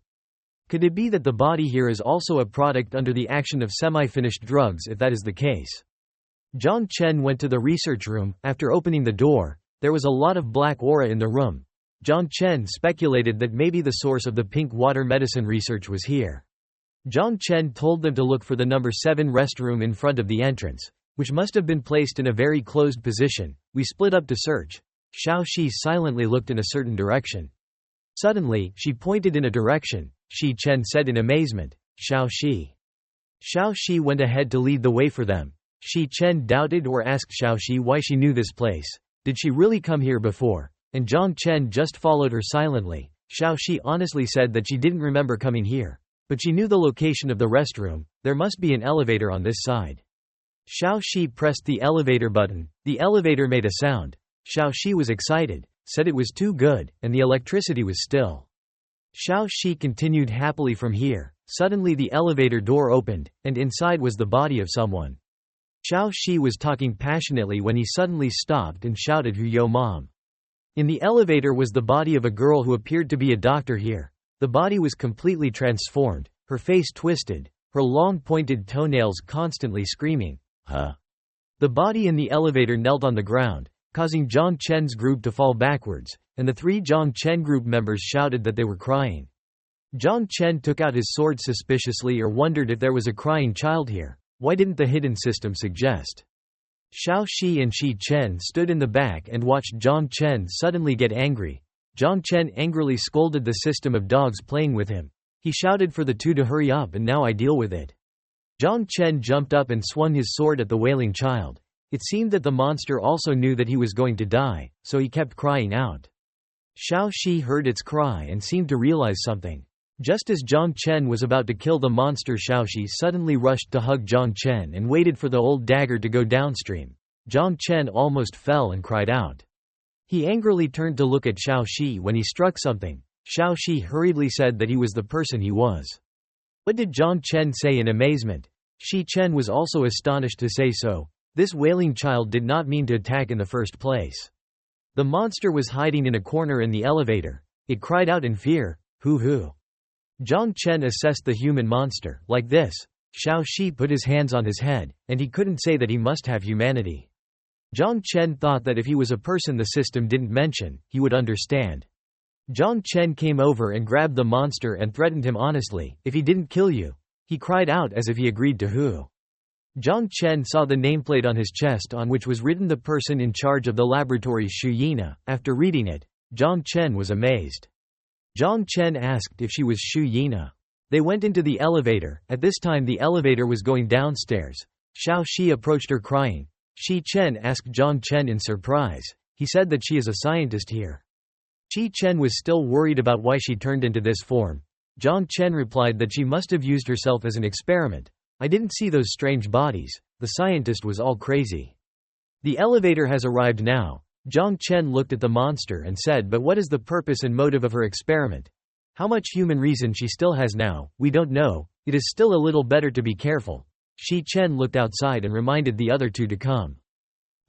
Could it be that the body here is also a product under the action of semi-finished drugs? If that is the case. Zhang Chen went to the research room. After opening the door, there was a lot of black aura in the room. Zhang Chen speculated that maybe the source of the pink water medicine research was here. Zhang Chen told them to look for the number 7 restroom in front of the entrance, which must have been placed in a very closed position. We split up to search. Xiao Shi silently looked in a certain direction. Suddenly, she pointed in a direction. Shi Chen said in amazement, Xiao Shi. Xiao Shi went ahead to lead the way for them. Shi Chen doubted or asked Xiao Shi why she knew this place. Did she really come here before? And Zhang Chen just followed her silently. Xiao Shi honestly said that she didn't remember coming here, but she knew the location of the restroom. There must be an elevator on this side. Xiao Shi pressed the elevator button. The elevator made a sound. Xiao Shi was excited, said it was too good, and the electricity was still. Xiao Shi continued happily from here. Suddenly the elevator door opened, and inside was the body of someone. Xiao Shi was talking passionately when he suddenly stopped and shouted, "Hu yo mom." In the elevator was the body of a girl who appeared to be a doctor here. The body was completely transformed, her face twisted, her long pointed toenails constantly screaming, "Huh." The body in the elevator knelt on the ground, causing Zhang Chen's group to fall backwards, and the 3 Zhang Chen group members shouted that they were crying. Zhang Chen took out his sword suspiciously or wondered if there was a crying child here. Why didn't the hidden system suggest? Xiao Shi and Shi Chen stood in the back and watched Zhang Chen suddenly get angry. Zhang Chen angrily scolded the system of dogs playing with him. He shouted for the 2 to hurry up and now I deal with it. Zhang Chen jumped up and swung his sword at the wailing child. It seemed that the monster also knew that he was going to die, so he kept crying out. Xiao Shi heard its cry and seemed to realize something. Just as Zhang Chen was about to kill the monster, Xiao Shi suddenly rushed to hug Zhang Chen and waited for the old dagger to go downstream. Zhang Chen almost fell and cried out. He angrily turned to look at Xiao Shi when he struck something. Xiao Shi hurriedly said that he was the person he was. What did Zhang Chen say in amazement? Shi Chen was also astonished to say so. This wailing child did not mean to attack in the first place. The monster was hiding in a corner in the elevator. It cried out in fear, "Hoo hoo." Zhang Chen assessed the human monster. Like this. Xiao Shi put his hands on his head, and he couldn't say that he must have humanity. Zhang Chen thought that if he was a person the system didn't mention, he would understand. Zhang Chen came over and grabbed the monster and threatened him honestly, "If he didn't kill you." He cried out as if he agreed to who. Zhang Chen saw the nameplate on his chest on which was written the person in charge of the laboratory, Xu Yina. After reading it, Zhang Chen was amazed. Zhang Chen asked if she was Xu Yina. They went into the elevator. At this time the elevator was going downstairs. Xiao Shi approached her crying. Shi Chen asked Zhang Chen in surprise. He said that she is a scientist here. Shi Chen was still worried about why she turned into this form. Zhang Chen replied that she must have used herself as an experiment. "I didn't see those strange bodies. The scientist was all crazy." The elevator has arrived now. Zhang Chen looked at the monster and said, "But what is the purpose and motive of her experiment? How much human reason she still has now, we don't know. It is still a little better to be careful." Shi Chen looked outside and reminded the other two to come.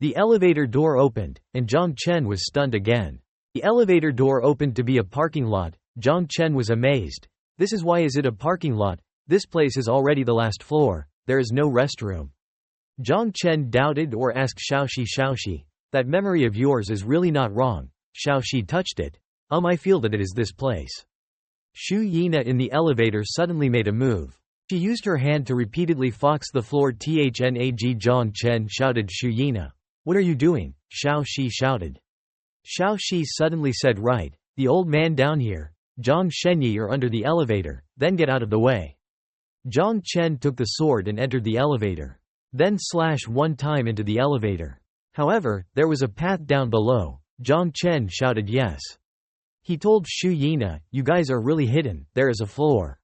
The elevator door opened, and Zhang Chen was stunned again. The elevator door opened to be a parking lot. Zhang Chen was amazed. "This is why is it a parking lot? This place is already the last floor. There is no restroom." Zhang Chen doubted or asked Xiao Shi, "That memory of yours is really not wrong." Xiao Shi touched it. I feel that it is this place." Xu Yina in the elevator suddenly made a move. She used her hand to repeatedly fox the floor. "Thnag." Zhang Chen shouted. "Xu Yina, what are you doing?" Xiao Shi shouted. Xiao Shi suddenly said, "Right. The old man down here. Zhang Shenyi are under the elevator, then get out of the way." Zhang Chen took the sword and entered the elevator. Then slash one time into the elevator. However, there was a path down below. Zhang Chen shouted yes. He told Xu Yina, "You guys are really hidden, there is a floor."